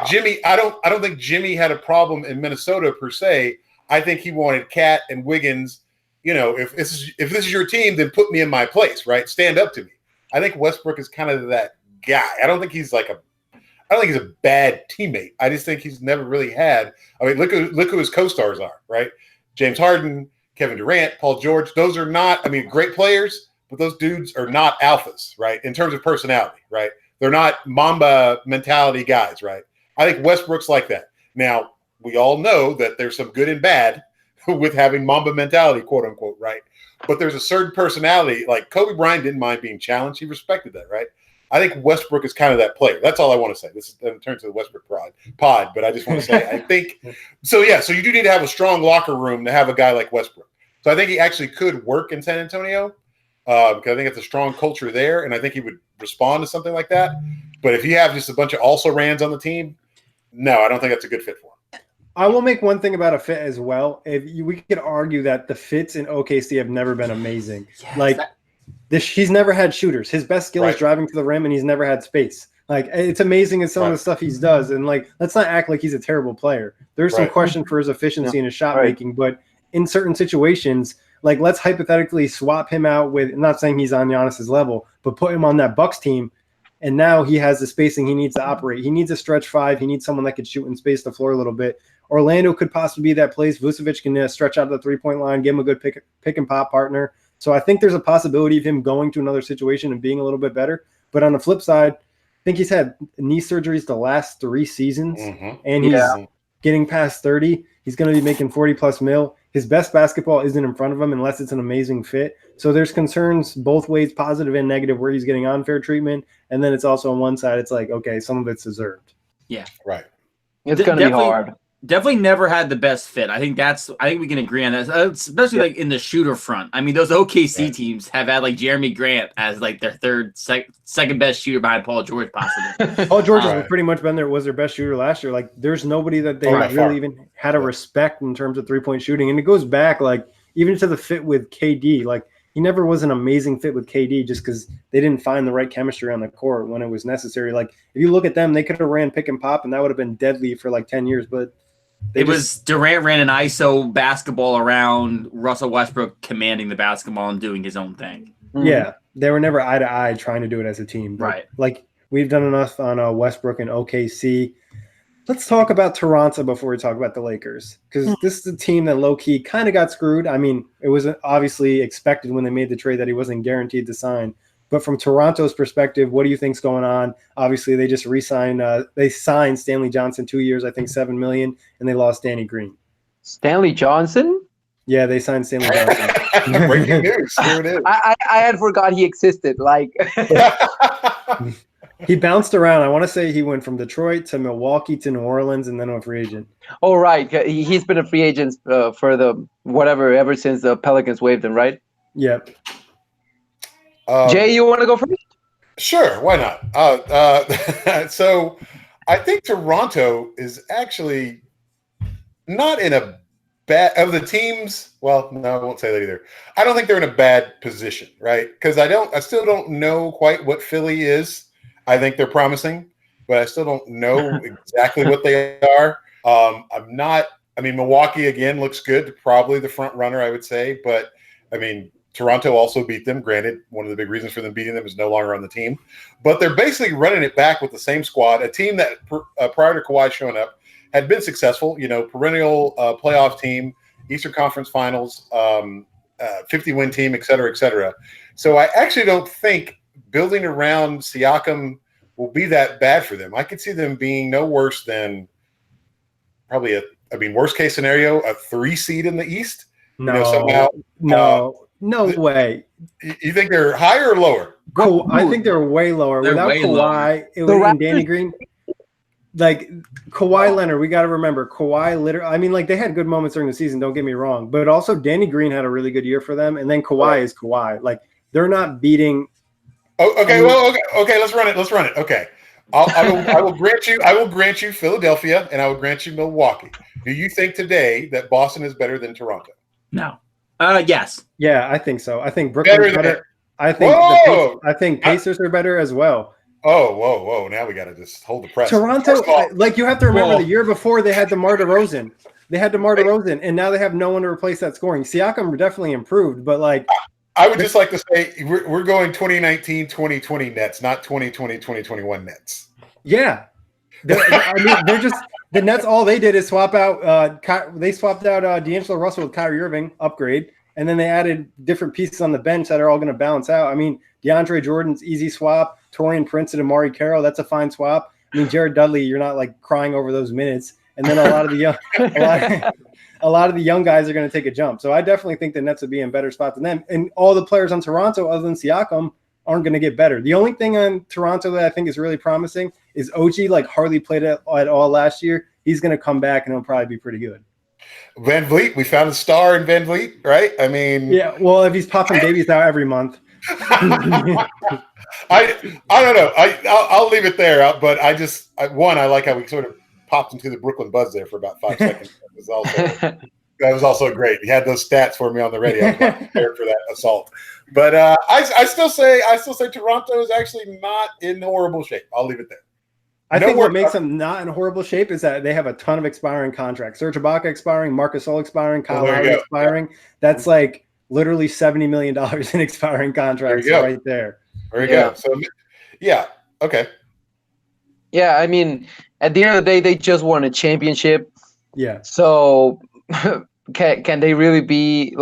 Jimmy, I don't think Jimmy had a problem in Minnesota per se. I think he wanted Cat and Wiggins. You know, if this is your team, then put me in my place, right? Stand up to me. I think Westbrook is kind of that guy. I don't think he's a bad teammate. I just think he's never really had. I mean, look who his co-stars are, right? James Harden, Kevin Durant, Paul George. Those are not, I mean, great players, but those dudes are not alphas, right? In terms of personality, right? They're not Mamba mentality guys, right? I think Westbrook's like that. Now, we all know that there's some good and bad with having Mamba mentality, quote unquote, right? But there's a certain personality, like Kobe Bryant didn't mind being challenged. He respected that, right? I think Westbrook is kind of that player. That's all I want to say. This is in terms of the Westbrook pod, but I just want to say, I think, so you do need to have a strong locker room to have a guy like Westbrook. So I think he actually could work in San Antonio because I think it's a strong culture there, and I think he would respond to something like that. But if you have just a bunch of also-rans on the team, no, I don't think that's a good fit for him. I will make one thing about a fit as well. We could argue that the fits in OKC have never been amazing. Yes, he's never had shooters. His best skill is driving to the rim, and he's never had space. Like it's amazing in some of the stuff he does, and like let's not act like he's a terrible player. There's some question for his efficiency and his shot making, but in certain situations, like let's hypothetically swap him out with. I'm not saying he's on Giannis's level, but put him on that Bucks team. And now he has the spacing he needs to operate. He needs a stretch five. He needs someone that could shoot and space the floor a little bit. Orlando could possibly be that place. Vucevic can stretch out the three-point line, give him a good pick and pop partner. So I think there's a possibility of him going to another situation and being a little bit better. But on the flip side, I think he's had knee surgeries the last 3 seasons, and he's getting past 30. He's going to be making 40+ mil. His best basketball isn't in front of him unless it's an amazing fit. So there's concerns both ways, positive and negative, where he's getting unfair treatment. And then it's also on one side, it's like, okay, some of it's deserved. Yeah. Right. It's going to be hard. Definitely never had the best fit. I think we can agree on that, especially like in the shooter front. I mean, those OKC teams have had like Jeremy Grant as like their second best shooter behind Paul George, possibly. Paul George has pretty much been was their best shooter last year. Like, there's nobody that they really even had a respect in terms of 3-point shooting, and it goes back like even to the fit with KD. Like, he never was an amazing fit with KD just because they didn't find the right chemistry on the court when it was necessary. Like, if you look at them, they could have ran pick and pop, and that would have been deadly for like 10 years, but. Was Durant ran an ISO basketball around Russell Westbrook commanding the basketball and doing his own thing. Yeah, they were never eye to eye trying to do it as a team. But like we've done enough on Westbrook and OKC. Let's talk about Toronto before we talk about the Lakers, because this is a team that low-key kind of got screwed. I mean, it was obviously expected when they made the trade that he wasn't guaranteed to sign. But from Toronto's perspective, what do you think's going on? Obviously, they just they signed Stanley Johnson 2 years, I think $7 million, and they lost Danny Green. Stanley Johnson? Yeah, they signed Stanley Johnson. Breaking news. Here it is. I had forgot he existed. Like, he bounced around. I want to say he went from Detroit to Milwaukee to New Orleans and then a free agent. oh right, he's been a free agent for the whatever ever since the Pelicans waived him, right? Yep. Jay, you want to go first? Sure, why not? So I think Toronto is actually not in a bad of the teams. Well, no, I won't say that either. I don't think they're in a bad position, right? Because I still don't know quite what Philly is. I think they're promising, but I still don't know exactly what they are. Milwaukee again looks good, probably the front runner, I would say. But I mean, Toronto also beat them. Granted, one of the big reasons for them beating them is no longer on the team. But they're basically running it back with the same squad, a team that prior to Kawhi showing up had been successful, perennial playoff team, Eastern Conference Finals, 50-win team, et cetera, et cetera. So I actually don't think building around Siakam will be that bad for them. I could see them being no worse than probably worst case scenario, a 3 seed in the East. No way. You think they're higher or lower? I think they're way lower. Without Kawhi, and Danny Green. Like Kawhi Leonard, we got to remember Kawhi. They had good moments during the season. Don't get me wrong, but also Danny Green had a really good year for them, and then Kawhi is Kawhi. Like they're not beating. Oh, okay. Okay. Let's run it. Okay. I will grant you Philadelphia, and I will grant you Milwaukee. Do you think today that Boston is better than Toronto? No. Yes. Yeah, I think so. I think Brooklyn's better. I think Pacers are better as well. Oh, whoa. Now we got to just hold the press. Toronto, you have to remember the year before they had DeMar DeRozan. And now they have no one to replace that scoring. Siakam definitely improved, but I would just like to say we're going 2019-2020 Nets, not 2020-2021 Nets. Yeah. They're just the Nets. All they did is swap out. They swapped out D'Angelo Russell with Kyrie Irving, upgrade, and then they added different pieces on the bench that are all going to balance out. I mean, DeAndre Jordan's easy swap. Taurean Prince and Amari Carroll, that's a fine swap. I mean, Jared Dudley, you're not crying over those minutes. And then a lot of the young guys are going to take a jump. So I definitely think the Nets would be in better spot than them. And all the players on Toronto, other than Siakam, aren't going to get better. The only thing on Toronto that I think is really promising is OG hardly played at all last year. He's going to come back and he'll probably be pretty good. Van Vliet, we found a star in Van Vliet, right? I mean, yeah. Well, if he's popping babies out every month. I don't know. I'll leave it there. But I like how we sort of popped into the Brooklyn buzz there for about 5 seconds. That was also great. He had those stats for me on the radio. I was not prepared for that assault. But I still say Toronto is actually not in horrible shape. I'll leave it there. I think what makes them not in horrible shape is that they have a ton of expiring contracts. Serge Ibaka expiring, Marc Gasol expiring, Kyle Lowry expiring. Yeah. That's literally $70 million in expiring contracts right there. There you go. So, yeah. Okay. Yeah, I mean, at the end of the day, they just won a championship. Yeah. So can they really be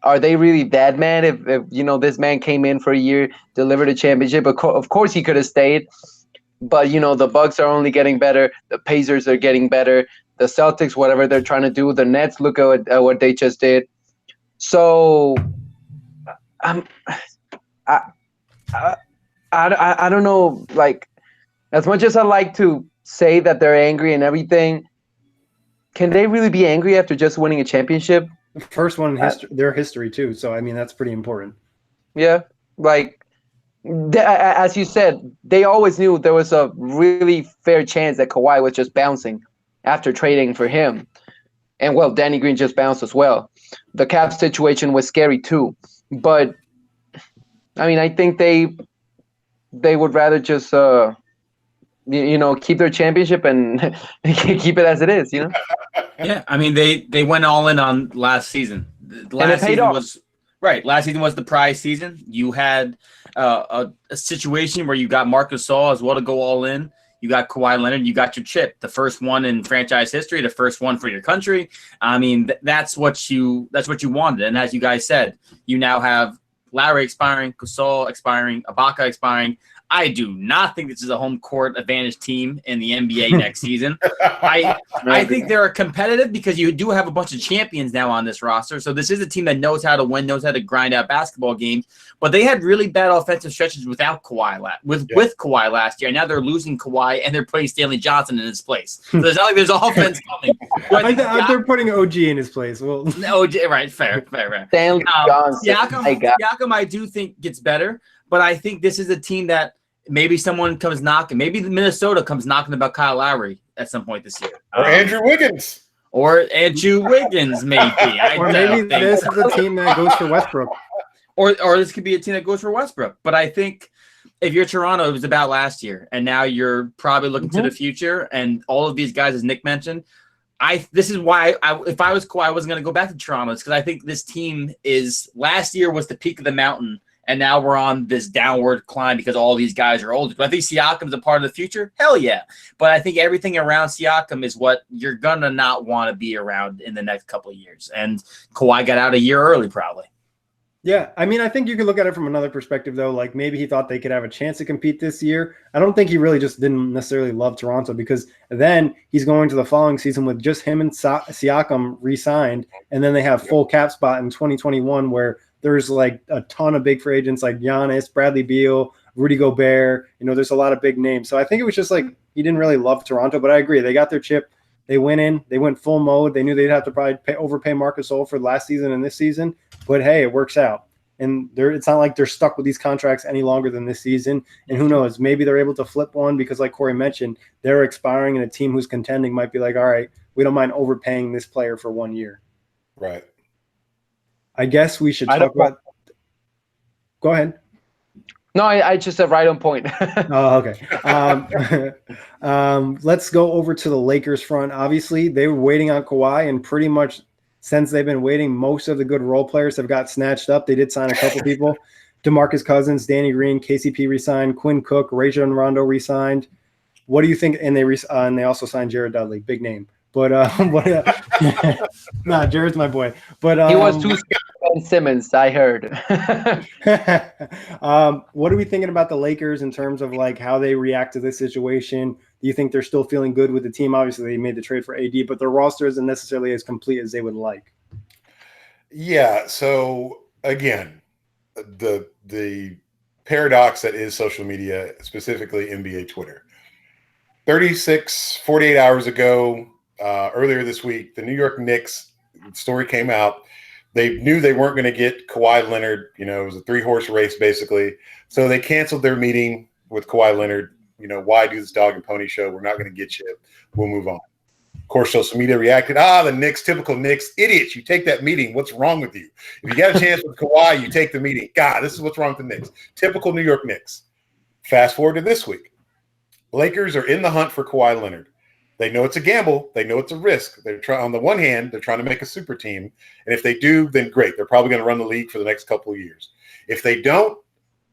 are they really that mad if this man came in for a year, delivered a championship? Of course he could have stayed. But, the Bucks are only getting better. The Pacers are getting better. The Celtics, whatever they're trying to do. The Nets, look at what they just did. So I don't know, as much as I like to say that they're angry and everything, can they really be angry after just winning a championship? The first one in their history too. So I mean, that's pretty important. Yeah, as you said, they always knew there was a really fair chance that Kawhi was just bouncing after trading for him. And, well, Danny Green just bounced as well. The cap situation was scary too. But, I mean, I think they would rather just, keep their championship and keep it as it is, Yeah, I mean, they went all in on last season. Last season was the prize season. You had a situation where you got Marc Gasol as well to go all in. You got Kawhi Leonard. You got your chip, the first one in franchise history, the first one for your country. I mean, that's what you wanted. And as you guys said, you now have Lowry expiring, Gasol expiring, Ibaka expiring. I do not think this is a home court advantage team in the NBA next season. I think they're competitive because you do have a bunch of champions now on this roster. So this is a team that knows how to win, knows how to grind out basketball games. But they had really bad offensive stretches without Kawhi with Kawhi last year. And now they're losing Kawhi and they're putting Stanley Johnson in his place. So it's not like there's offense coming. They're putting OG in his place. Well, OG, right, fair. Stanley Johnson. Siakam, I do think gets better. But I think this is a team that maybe someone comes knocking. Maybe Minnesota comes knocking about Kyle Lowry at some point this year. Or Andrew Wiggins. Maybe. Or maybe this is a team that goes for Westbrook. Or this could be a team that goes for Westbrook. But I think if you're Toronto, it was about last year. And now you're probably looking to the future. And all of these guys, as Nick mentioned, this is why if I was Kawhi, I wasn't going to go back to Toronto. It's because I think this team last year was the peak of the mountain. And now we're on this downward climb because all these guys are older. But I think Siakam's a part of the future. Hell yeah. But I think everything around Siakam is what you're going to not want to be around in the next couple of years. And Kawhi got out a year early probably. Yeah, I mean, I think you could look at it from another perspective, though. Like maybe he thought they could have a chance to compete this year. I don't think he really just didn't necessarily love Toronto because then he's going to the following season with just him and Siakam re-signed. And then they have full cap spot in 2021 where there's like a ton of big free agents like Giannis, Bradley Beal, Rudy Gobert. There's a lot of big names. So I think it was just like he didn't really love Toronto, but I agree. They got their chip. They went full mode. They knew they'd have to probably overpay Marc Gasol for last season and this season. But, hey, it works out. And it's not like they're stuck with these contracts any longer than this season. And who knows, maybe they're able to flip one because like Kory mentioned, they're expiring and a team who's contending might be like, all right, we don't mind overpaying this player for 1 year. Right. I guess we should talk about – go ahead. No, I just said right on point. Oh, okay. Let's go over to the Lakers front. Obviously, they were waiting on Kawhi, and pretty much since they've been waiting, most of the good role players have got snatched up. They did sign a couple people. DeMarcus Cousins, Danny Green, KCP re-signed, Quinn Cook, Rajon Rondo re-signed. What do you think? And they also signed Jared Dudley, big name. But Jared's my boy. But he was too Ben Simmons, I heard. What are we thinking about the Lakers in terms of like how they react to this situation? Do you think they're still feeling good with the team? Obviously, they made the trade for AD, but their roster isn't necessarily as complete as they would like. Yeah. So again, the paradox that is social media, specifically NBA Twitter. 48 hours ago, earlier this week, the New York Knicks story came out. They knew they weren't going to get Kawhi Leonard. It was a 3-horse race, basically. So they canceled their meeting with Kawhi Leonard. Why do this dog and pony show? We're not going to get you. We'll move on. Of course, social media reacted. The Knicks, typical Knicks. Idiots, you take that meeting. What's wrong with you? If you got a chance with Kawhi, you take the meeting. God, this is what's wrong with the Knicks. Typical New York Knicks. Fast forward to this week. Lakers are in the hunt for Kawhi Leonard. They know it's a gamble. They know it's a risk. On the one hand, they're trying to make a super team. And if they do, then great. They're probably going to run the league for the next couple of years. If they don't,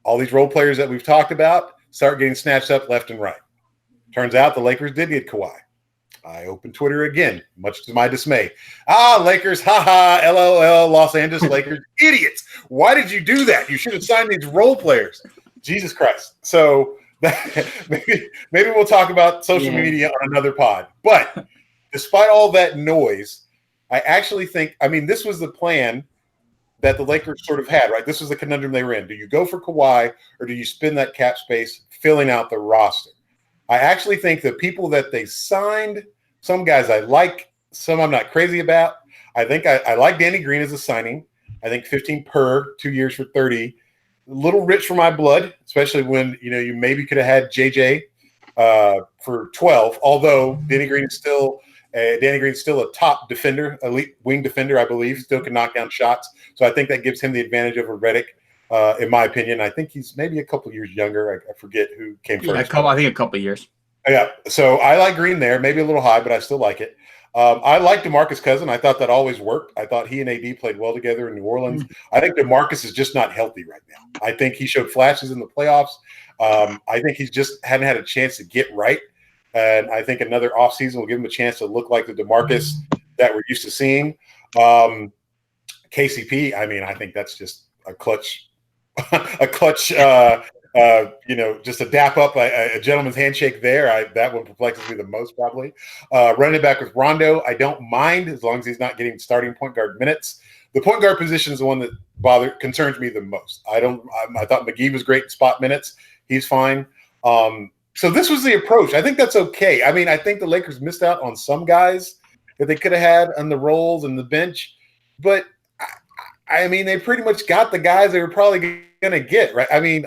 all these role players that we've talked about start getting snatched up left and right. Turns out the Lakers did get Kawhi. I opened Twitter again, much to my dismay. Lakers, haha, LOL, Los Angeles Lakers, idiots. Why did you do that? You should have signed these role players. Jesus Christ. So maybe we'll talk about social media on another pod. But despite all that noise, I actually think, this was the plan that the Lakers sort of had, right? This was the conundrum they were in. Do you go for Kawhi or do you spend that cap space filling out the roster? I actually think the people that they signed, some guys I like, some I'm not crazy about. I think I like Danny Green as a signing. I think 15 per, 2 years for 30. A little rich for my blood, especially when you maybe could have had JJ for 12. Although Danny Green's still a top defender, elite wing defender, I believe. Still can knock down shots, so I think that gives him the advantage over Redick, in my opinion. I think he's maybe a couple years younger. I forget who came first. I think a couple of years. Yeah, so I like Green there, maybe a little high, but I still like it. I like DeMarcus Cousins. I thought that always worked. I thought he and AD played well together in New Orleans. I think DeMarcus is just not healthy right now. I think he showed flashes in the playoffs. I think he's just hadn't had a chance to get right. And I think another offseason will give him a chance to look like the DeMarcus that we're used to seeing. KCP, I think that's just a clutch a clutch, just a dap up, a gentleman's handshake there. That one perplexes me the most, probably. Running back with Rondo, I don't mind as long as he's not getting starting point guard minutes. The point guard position is the one that concerns me the most. I thought McGee was great in spot minutes. He's fine. So this was the approach. I think that's okay. I mean, I think the Lakers missed out on some guys that they could have had on the roles and the bench, but I mean, they pretty much got the guys they were probably going to get, right? I mean,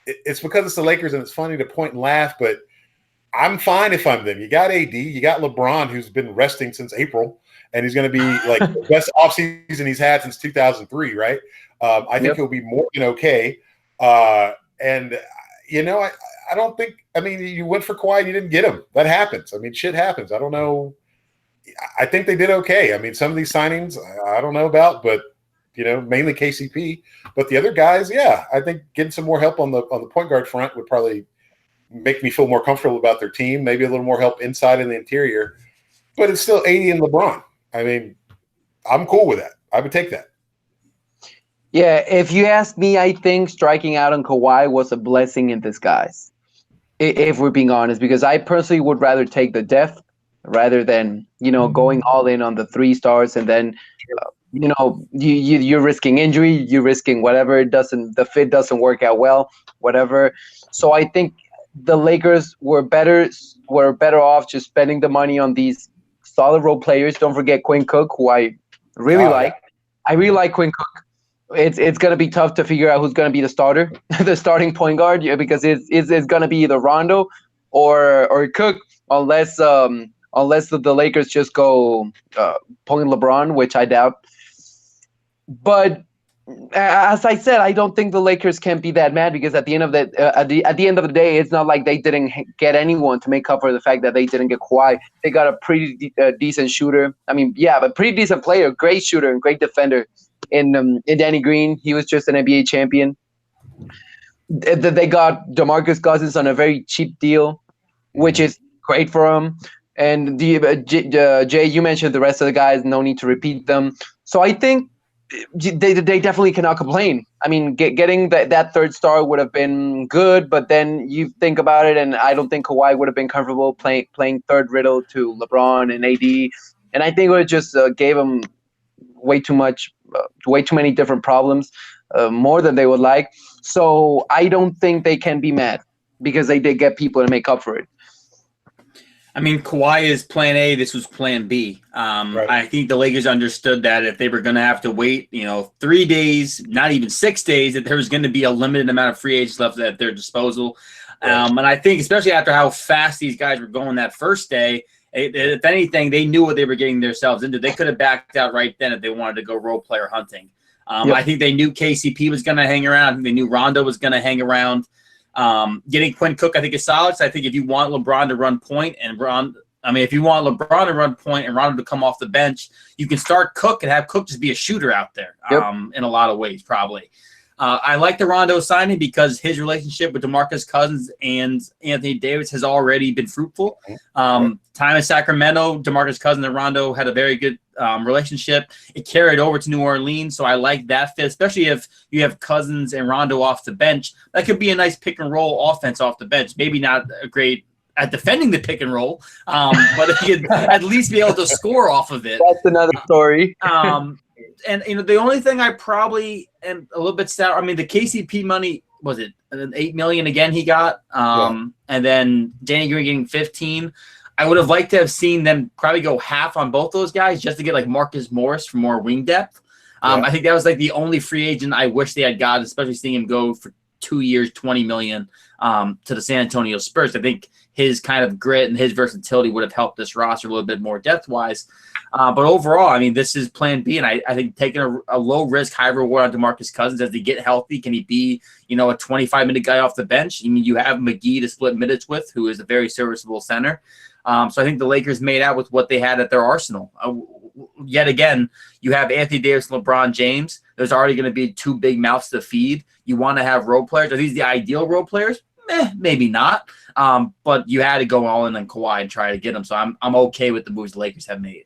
it's because it's the Lakers and it's funny to point and laugh, but I'm fine if I'm them. You got AD, you got LeBron, who's been resting since April, and he's going to be like the best offseason he's had since 2003, right? I think he'll be more than okay. And, I don't think – I mean, you went for Kawhi and you didn't get him. That happens. I mean, shit happens. I don't know. I think they did okay. I mean, some of these signings I don't know about, but, mainly KCP. But the other guys, yeah, I think getting some more help on the point guard front would probably make me feel more comfortable about their team, maybe a little more help inside in the interior. But it's still AD and LeBron. I mean, I'm cool with that. I would take that. Yeah, if you ask me, I think striking out on Kawhi was a blessing in disguise, if we're being honest, because I personally would rather take the depth rather than, going all in on the 3 stars and then, you're risking injury, you're risking whatever, the fit doesn't work out well, whatever. So I think the Lakers were better off just spending the money on these solid role players. Don't forget Quinn Cook, who I really like. I really like Quinn Cook. It's going to be tough to figure out who's going to be the starter, the starting point guard, because it's going to be either Rondo or Cook, unless the Lakers just go pulling LeBron, which I doubt. But as I said, I don't think the Lakers can be that mad, because at the end of the day, it's not like they didn't get anyone to make up for the fact that they didn't get Kawhi. They got a pretty decent shooter. I mean, yeah, but pretty decent player, great shooter and great defender in Danny Green. He was just an NBA champion. They got DeMarcus Cousins on a very cheap deal, which is great for him. And Jay, you mentioned the rest of the guys. No need to repeat them. So I think they definitely cannot complain. I mean, getting that 3rd star would have been good, but then you think about it, and I don't think Kawhi would have been comfortable playing 3rd riddle to LeBron and AD. And I think it just gave him way too many different problems, more than they would like. So I don't think they can be mad, because they did get people to make up for it. I mean, Kawhi is plan A. This was plan B. Right. I think the Lakers understood that if they were going to have to wait, 3 days, not even 6 days, that there was going to be a limited amount of free agents left at their disposal. Right. And I think, especially after how fast these guys were going that first day, if anything, they knew what they were getting themselves into. They could have backed out right then if they wanted to go role player hunting. I think they knew KCP was going to hang around. I think they knew Rondo was going to hang around. Getting Quinn Cook, I think, is solid. So I think if you want LeBron to run point and if you want LeBron to run point and Rondo to come off the bench, you can start Cook and have Cook just be a shooter out there. In a lot of ways, probably. I like the Rondo signing because his relationship with DeMarcus Cousins and Anthony Davis has already been fruitful. Time in Sacramento, DeMarcus Cousins and Rondo had a very good relationship. It carried over to New Orleans, so I like that fit, especially if you have Cousins and Rondo off the bench. That could be a nice pick and roll offense off the bench. Maybe not a great at defending the pick and roll, but if you could at least be able to score off of it. That's another story. And the only thing I probably am a little bit sour. I mean, the KCP money, was it $8 million again he got, and then Danny Green getting 15. I would have liked to have seen them probably go half on both those guys just to get like Marcus Morris for more wing depth. I think that was like the only free agent I wish they had got, especially seeing him go for 2 years, $20 million to the San Antonio Spurs. I think his kind of grit and his versatility would have helped this roster a little bit more depth-wise. But overall, I mean, this is plan B, and I think taking a low-risk, high-reward on DeMarcus Cousins as they get healthy. Can he be, a 25-minute guy off the bench? I mean, you have McGee to split minutes with, who is a very serviceable center. So I think the Lakers made out with what they had at their arsenal. Yet again, you have Anthony Davis and LeBron James. There's already going to be 2 big mouths to feed. You want to have role players. Are these the ideal role players? Maybe not. But you had to go all in on Kawhi and try to get him. So I'm okay with the moves the Lakers have made.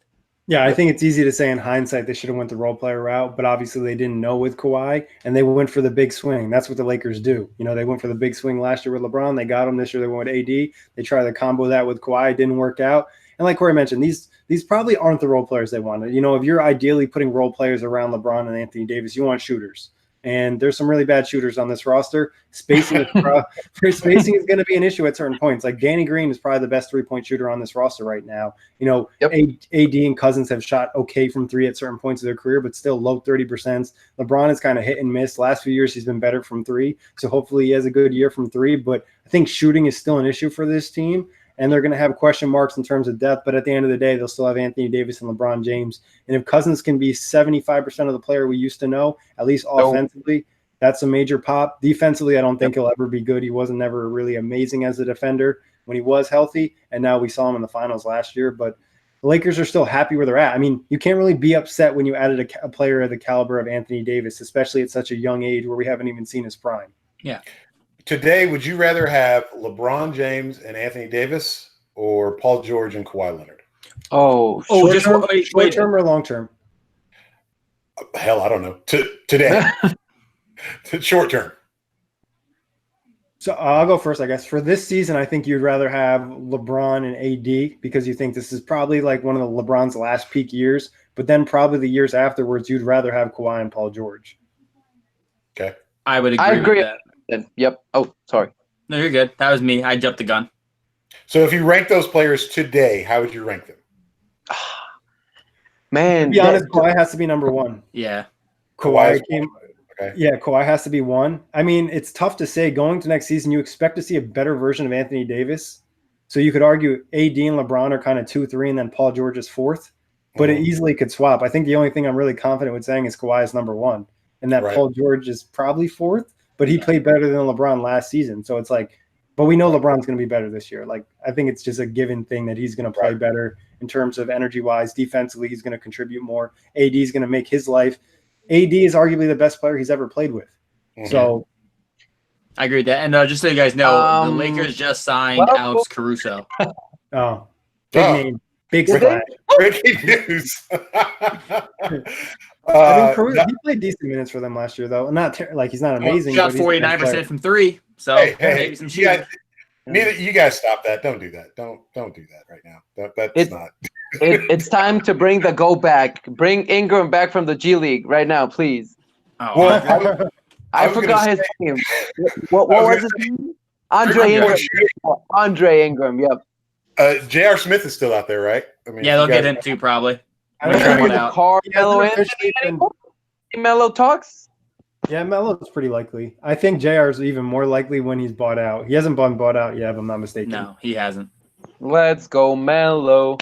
Yeah, I think it's easy to say in hindsight they should have went the role player route, but obviously they didn't know with Kawhi, and they went for the big swing. That's what the Lakers do. They went for the big swing last year with LeBron. They got him this year. They went with AD. They tried to combo that with Kawhi. It didn't work out. And like Kory mentioned, these probably aren't the role players they wanted. If you're ideally putting role players around LeBron and Anthony Davis, you want shooters. And there's some really bad shooters on this roster. Spacing is going to be an issue at certain points. Like Danny Green is probably the best three-point shooter on this roster right now. Yep. AD and Cousins have shot okay from three at certain points of their career, but still low 30%. LeBron is kind of hit and miss. Last few years he's been better from three, so hopefully he has a good year from three. But I think shooting is still an issue for this team. And they're going to have question marks in terms of depth, but at the end of the day, they'll still have Anthony Davis and LeBron James. And if Cousins can be 75% of the player we used to know, at least offensively, that's a major pop. Defensively, I don't think he'll ever be good. He wasn't never really amazing as a defender when he was healthy, and now we saw him in the finals last year. But the Lakers are still happy where they're at. I mean, you can't really be upset when you added a player of the caliber of Anthony Davis, especially at such a young age where we haven't even seen his prime. Yeah. Today, would you rather have LeBron James and Anthony Davis or Paul George and Kawhi Leonard? Short term or long term? Hell, I don't know. Today. Short term. So I'll go first, I guess. For this season, I think you'd rather have LeBron and AD because you think this is probably like one of the LeBron's last peak years. But then probably the years afterwards, you'd rather have Kawhi and Paul George. Okay. I would agree with that. Yep. Oh, sorry. No, you're good. That was me. I jumped the gun. So if you rank those players today, how would you rank them? Man. To be honest, Kawhi has to be number one. Yeah. Kawhi has to be one. I mean, it's tough to say. Going to next season, you expect to see a better version of Anthony Davis. So you could argue AD and LeBron are kind of 2, 3, and then Paul George is fourth. But it easily could swap. I think the only thing I'm really confident with saying is Kawhi is number one, and that Paul George is probably fourth. But he played better than LeBron last season. So it's like, but we know LeBron's going to be better this year. Like, I think it's just a given thing that he's going to play better in terms of energy-wise. Defensively, he's going to contribute more. AD is going to make his life. AD is arguably the best player he's ever played with. Mm-hmm. So I agree with that. And just so you guys know, the Lakers just signed Alex Caruso. Oh, big name. Big splash. Breaking news. Caruso, he played decent minutes for them last year, though. He's not amazing. Shot 49% from three. So maybe some shooting. You guys stop that. Don't do that. Don't do that right now. That's not. It's time to bring the GOAT back. Bring Ingram back from the G League right now, please. Oh, well, I forgot his name. What was his name? Andre Ingram. Andre Ingram. Yep. J.R. Smith is still out there, right? I mean, yeah, they'll get him too, probably. Carmelo Melo talks. Yeah, Melo's pretty likely. I think JR is even more likely when he's bought out. He hasn't been bought out yet, if I'm not mistaken. No, he hasn't. Let's go, Melo.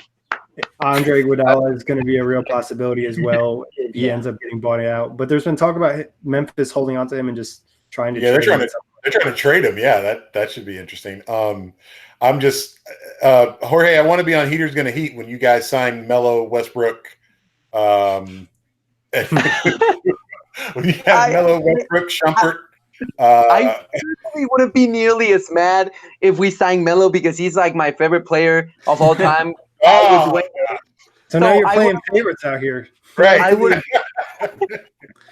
Andre Iguodala is going to be a real possibility as well if he ends up getting bought out. But there's been talk about Memphis holding on to him and just trying to. Yeah, they're trying to trade him. Yeah, that should be interesting. I'm just Jorge. I want to be on Heaters Gonna Heat when you guys sign Melo, Westbrook. When you have Melo, Westbrook, Shumpert. I certainly wouldn't be nearly as mad if we signed Melo because he's like my favorite player of all time. So now you're playing favorites out here. Right.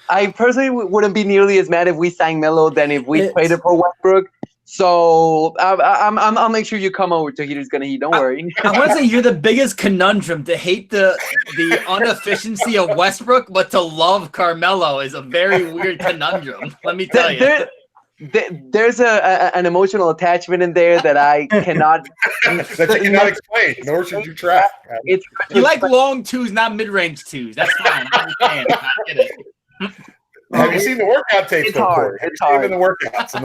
I personally wouldn't be nearly as mad if we signed Melo than if we traded for Westbrook. So I'll make sure you come over to Heaters Gonna Heat. Don't worry. I want to say you're the biggest conundrum to hate the inefficiency of Westbrook, but to love Carmelo is a very weird conundrum. Let me tell you. There's an emotional attachment in there that I cannot. That you cannot explain, nor should you try. You like long twos, not mid-range twos. That's fine. I understand. I get it. Have you seen the workout tapes? It's hard. Have you seen him in the workouts and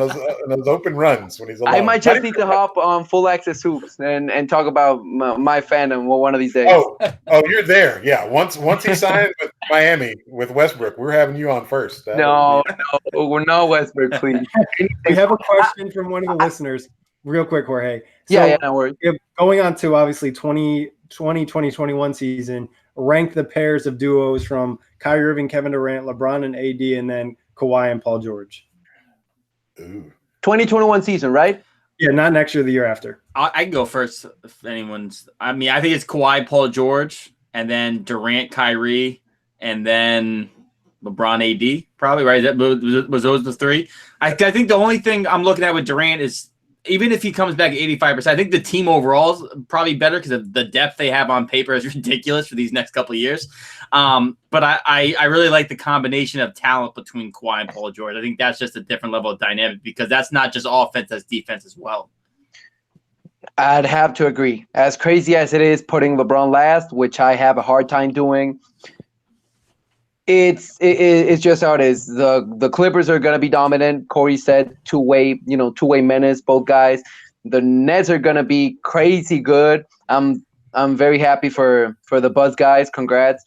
those open runs when he's alone? I might just need to hop on Full Access Hoops and talk about my fandom one of these days. Oh, you're there. Yeah. Once he signed with Miami with Westbrook, we're having you on first. No, Westbrook, please. We have a question from one of the listeners, real quick, Jorge. So, no worries. Going on to obviously 2020-2021 season. Rank the pairs of duos from Kyrie Irving, Kevin Durant, LeBron and AD, and then Kawhi and Paul George. Ooh. 2021 season, right? Yeah, not next year, the year after. I can go first if anyone's. I mean, I think it's Kawhi, Paul George, and then Durant, Kyrie, and then LeBron, AD, probably, right? That was those the three. I think the only thing I'm looking at with Durant is even if he comes back at 85%, I think the team overall is probably better because the depth they have on paper is ridiculous for these next couple of years. But I really like the combination of talent between Kawhi and Paul George. I think that's just a different level of dynamic because that's not just offense, that's defense as well. I'd have to agree. As crazy as it is putting LeBron last, which I have a hard time doing, it's just how it is. The Clippers are going to be dominant. Kory said two-way menace, both guys. The Nets are going to be crazy good. I'm very happy for the Buzz guys. Congrats.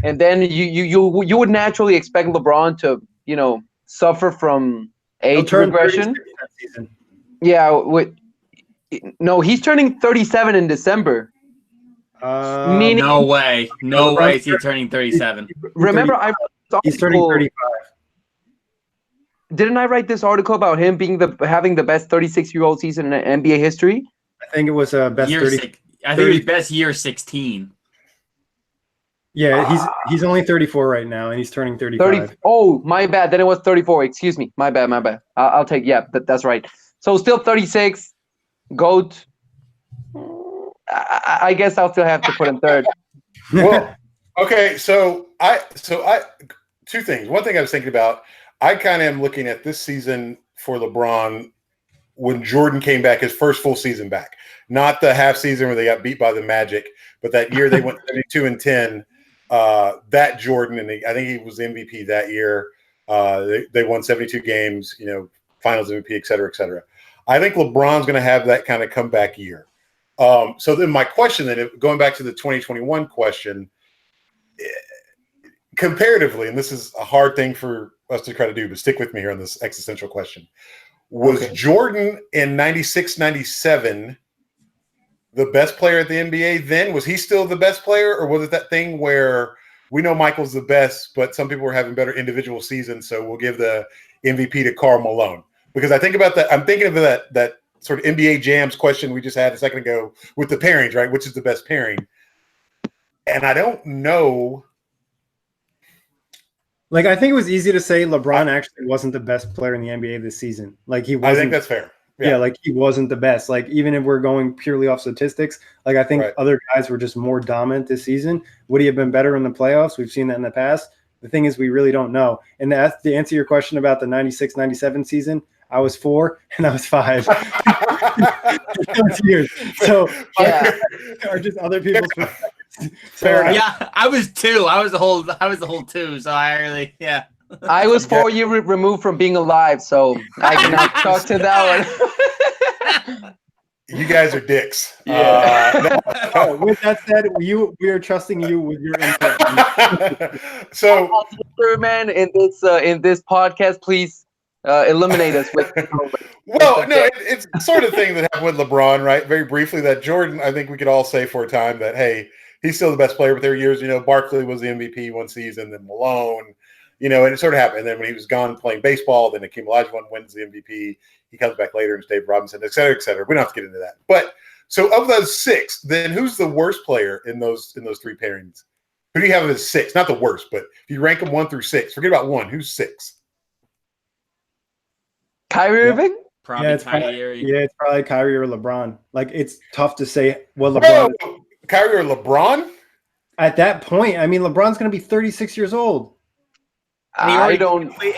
And then you would naturally expect LeBron to, suffer from age regression. Yeah, no, he's turning 37 in December. No way is he turning 37. Remember, he's turning 35. Didn't I write this article about him having the best 36-year-old season in NBA history? I think it was best 30. I think it was best year 16. Yeah, he's only 34 right now, and he's turning 35. Oh, my bad. Then it was 34. Excuse me. My bad. I'll take. Yeah, that's right. So still 36. GOAT. I guess I'll still have to put him third. Well, okay. So I two things. One thing I was thinking about. I kind of am looking at this season for LeBron when Jordan came back, his first full season back, not the half season where they got beat by the Magic, but that year they went 72-10. That Jordan, and I think he was MVP that year. They won 72 games, finals MVP, et cetera, et cetera. I think LeBron's going to have that kind of comeback year. So then my question, then going back to the 2021 question, comparatively, and this is a hard thing for us to try to do, but stick with me here on this existential question. Was Jordan in 96, 97 the best player at the NBA then? Was he still the best player, or was it that thing where we know Michael's the best, but some people were having better individual seasons, so we'll give the MVP to Karl Malone? Because I think about that. I'm thinking of that sort of NBA Jams question we just had a second ago with the pairings, right? Which is the best pairing? And I don't know. Like, I think it was easy to say LeBron actually wasn't the best player in the NBA this season. Like, he wasn't. I think that's fair. Yeah, like he wasn't the best. Like, even if we're going purely off statistics, like I think other guys were just more dominant this season. Would he have been better in the playoffs? We've seen that in the past. The thing is, we really don't know. And to answer your question about the 96, 97 season, I was 4 and I was 5. Years. So are just other people's perspectives. So, yeah, I was 2. I was the whole 2. So I really, I was 4 years removed from being alive, so I cannot talk to that one. You guys are dicks. Yeah. With that said, we are trusting you with your input. So, man, in this podcast, please eliminate us with. Well, no, it's sort of thing that happened with LeBron, right? Very briefly, that Jordan, I think we could all say for a time that, hey, he's still the best player, but there were years, Barkley was the MVP one season, then Malone. And it sort of happened. And then when he was gone playing baseball, then Hakeem Olajuwon wins the MVP. He comes back later and it's Dave Robinson, et cetera, et cetera. We don't have to get into that. But so of those 6, then who's the worst player in those 3 pairings? Who do you have as 6? Not the worst, but if you rank them 1 through 6, forget about 1. Who's 6? Kyrie Irving? Probably Kyrie. It's probably Kyrie or LeBron. Like, it's tough to say what LeBron. No, Kyrie or LeBron? At that point, I mean, LeBron's going to be 36 years old. And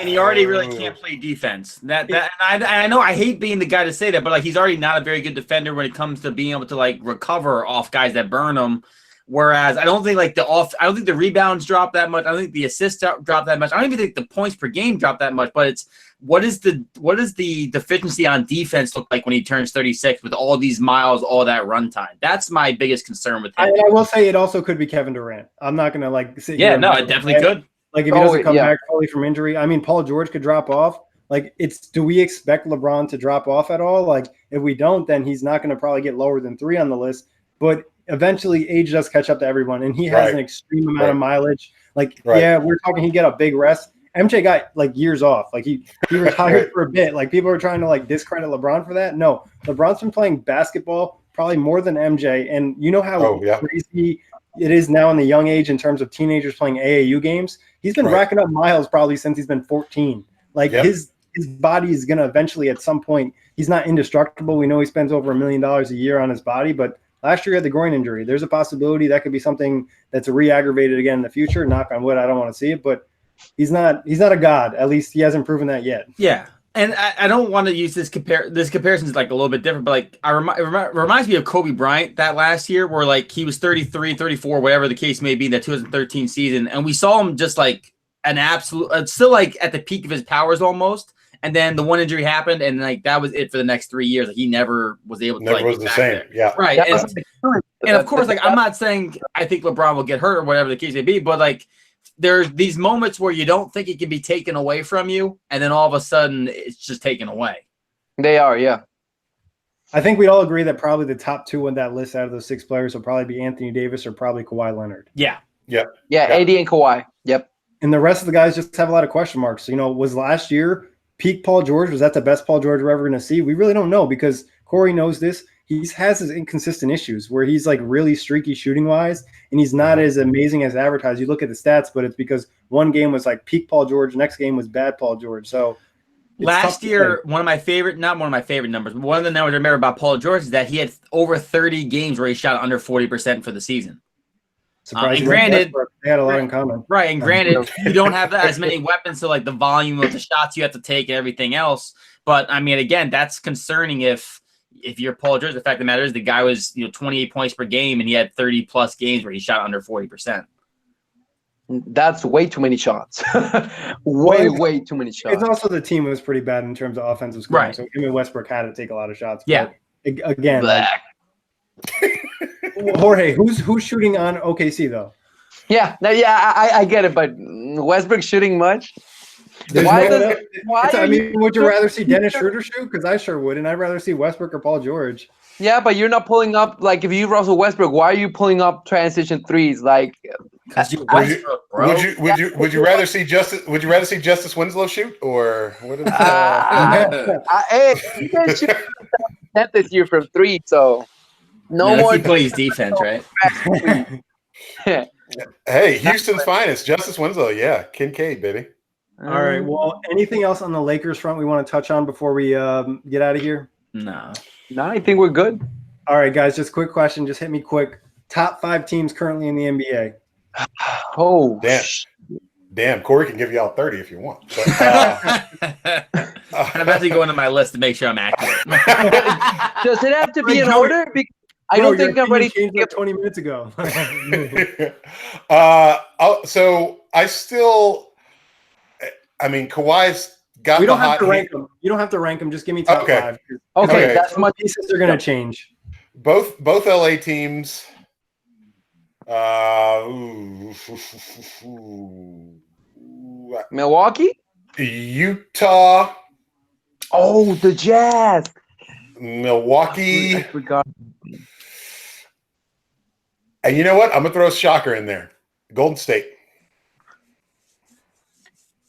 he already really can't play defense. I know I hate being the guy to say that, but he's already not a very good defender when it comes to being able to recover off guys that burn him. Whereas I don't think the rebounds drop that much. I don't think the assists drop that much. I don't even think the points per game drop that much. But it's what does the deficiency on defense look like when he turns 36 with all these miles, all that runtime? That's my biggest concern with him. I will say it also could be Kevin Durant. I'm not going to sit here. Yeah, no, it definitely could. Like, if he doesn't come back fully from injury, I mean, Paul George could drop off. Like, do we expect LeBron to drop off at all? Like, if we don't, then he's not going to probably get lower than 3 on the list. But eventually, age does catch up to everyone, and he has an extreme amount of mileage. Like, we're talking he got a big rest. MJ got years off. Like, he retired for a bit. Like, people are trying to discredit LeBron for that. No, LeBron's been playing basketball probably more than MJ, and you know how crazy it is now in the young age in terms of teenagers playing AAU games. He's been racking up miles probably since he's been 14. Like his body is going to eventually at some point. He's not indestructible. We know he spends over $1 million a year on his body, but last year he had the groin injury. There's a possibility that could be something that's re-aggravated again in the future. Knock on wood, I don't want to see it, but he's not a god. At least he hasn't proven that yet. Yeah. And I don't want to use this comparison is like a little bit different, but like it reminds me of Kobe Bryant that last year where like he was 33, 34, whatever the case may be, that 2013 season. And we saw him just like an absolute, still like at the peak of his powers almost. And then the one injury happened, and like that was it for the next 3 years. Like he never was able to never was the same. there. Yeah. Right. And of course, like I'm not saying I think LeBron will get hurt or whatever the case may be, but like there's these moments where you don't think it can be taken away from you, and then all of a sudden it's just taken away. They are, yeah. I think we'd all agree that probably the top two on that list out of those 6 players will probably be Anthony Davis or probably Kawhi Leonard. Yeah. Yeah, AD and Kawhi. Yep. And the rest of the guys just have a lot of question marks. You know, was last year peak Paul George? Was that the best Paul George we're ever going to see? We really don't know because Kory knows this. He has his inconsistent issues where he's like really streaky shooting wise, and he's not as amazing as advertised. You look at the stats, but it's because one game was like peak Paul George, next game was bad Paul George. So last year, not one of my favorite numbers, but one of the numbers I remember about Paul George is that he had over 30 games where he shot under 40% for the season. And granted, they had a lot in common. Right, and granted, you don't have as many weapons, so like the volume of the shots you have to take and everything else. But I mean, again, that's concerning if you're Paul George. The fact of the matter is the guy was 28 points per game, and he had 30 plus games where he shot under 40%. That's way too many shots. way too many shots. It's also the team was pretty bad in terms of offensive scoring. Right. So him and Westbrook had to take a lot of shots. Yeah. But again, Jorge, who's shooting on OKC though? Yeah, I get it, but Westbrook shooting much. Would you rather see Dennis Schroeder shoot? Because I sure would, and I'd rather see Westbrook or Paul George. Yeah, but you're not pulling up like if you Russell Westbrook, why are you pulling up transition threes? Like, would you rather see Justice Winslow shoot or what is hey, he didn't shoot 10 this year from 3, so more. He plays defense, right? Hey, Houston's finest, Justice Winslow. Yeah, Kincaid, baby. All right. Well, anything else on the Lakers front we want to touch on before we get out of here? No, I think we're good. All right, guys. Just quick question. Just hit me quick. Top 5 teams currently in the NBA. Oh, damn. Kory can give you all 30 if you want. But, I'm about to go into my list to make sure I'm accurate. Does it have to be in order? Because I don't think I'm ready. Changed that 20 minutes ago. So I still. I mean, Kawhi's got. We don't have to rank them. You don't have to rank them. Just give me top 5. Okay, that's my pieces are going to change. Both LA teams. Milwaukee, Utah. Oh, the Jazz. Milwaukee. I forgot. And you know what? I'm gonna throw a shocker in there. Golden State.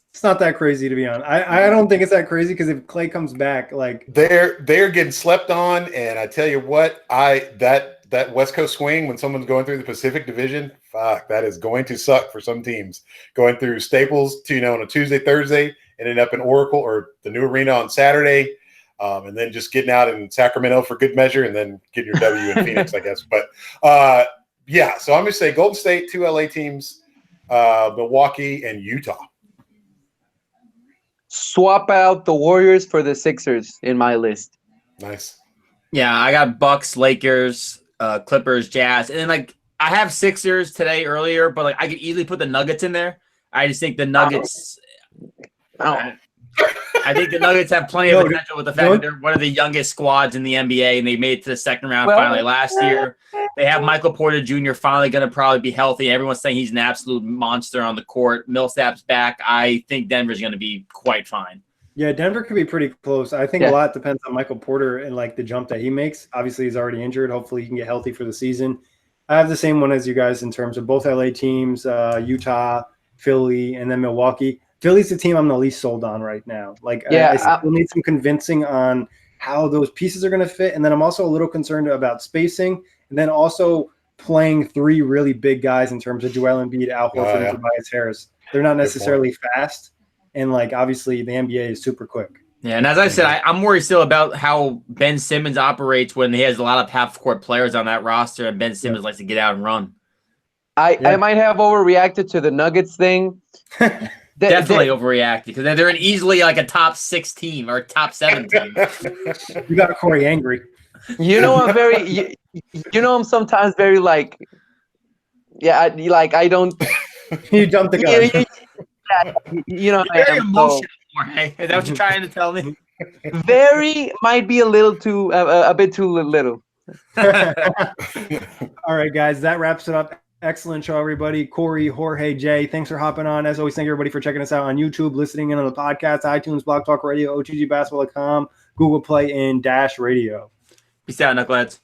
It's not that crazy, to be honest. I don't think it's that crazy because if Clay comes back, like they're getting slept on, and I tell you what, that West Coast swing when someone's going through the Pacific Division, fuck, that is going to suck for some teams. Going through Staples to on a Tuesday, Thursday, ending up in Oracle or the new arena on Saturday, and then just getting out in Sacramento for good measure, and then getting your W in Phoenix, I guess. But yeah, so I'm gonna say Golden State, 2 LA teams, Milwaukee, and Utah. Swap out the Warriors for the Sixers in my list. Nice. Yeah, I got Bucks, Lakers, Clippers, Jazz, and then like I have Sixers today earlier, but like I could easily put the Nuggets in there. I just think the Nuggets. I think the Nuggets have plenty of potential with the fact that they're one of the youngest squads in the NBA, and they made it to the second round finally last year. They have Michael Porter Jr. finally going to probably be healthy. Everyone's saying he's an absolute monster on the court. Millsap's back. I think Denver's going to be quite fine. Yeah, Denver could be pretty close. I think a lot depends on Michael Porter and like the jump that he makes. Obviously, he's already injured. Hopefully, he can get healthy for the season. I have the same one as you guys in terms of both LA teams, Utah, Philly, and then Milwaukee. Philly's the team I'm the least sold on right now. Like, I still need some convincing on how those pieces are going to fit. And then I'm also a little concerned about spacing. And then also playing three really big guys in terms of Joel Embiid, Al Horford, yeah. and Tobias Harris. They're not necessarily fast, and like obviously the NBA is super quick. Yeah, and as I said, I'm worried still about how Ben Simmons operates when he has a lot of half-court players on that roster, and Ben Simmons likes to get out and run. I might have overreacted to the Nuggets thing. Definitely overreacted because they're an easily like a top 6 team or top 7 team. You got Corey angry. You know, I'm very. You know, I'm sometimes very like. Yeah, I don't. You jumped the gun. You know, You're very emotional, Jorge. Is that what you're trying to tell me? Very might be a bit too little. All right, guys, that wraps it up. Excellent show, everybody. Kory, Jorge, Jay, thanks for hopping on. As always, thank everybody for checking us out on YouTube, listening in on the podcast, iTunes, Blog Talk Radio, OTGBasketball.com, Google Play, and Dash Radio. Peace out, Knuckleheads.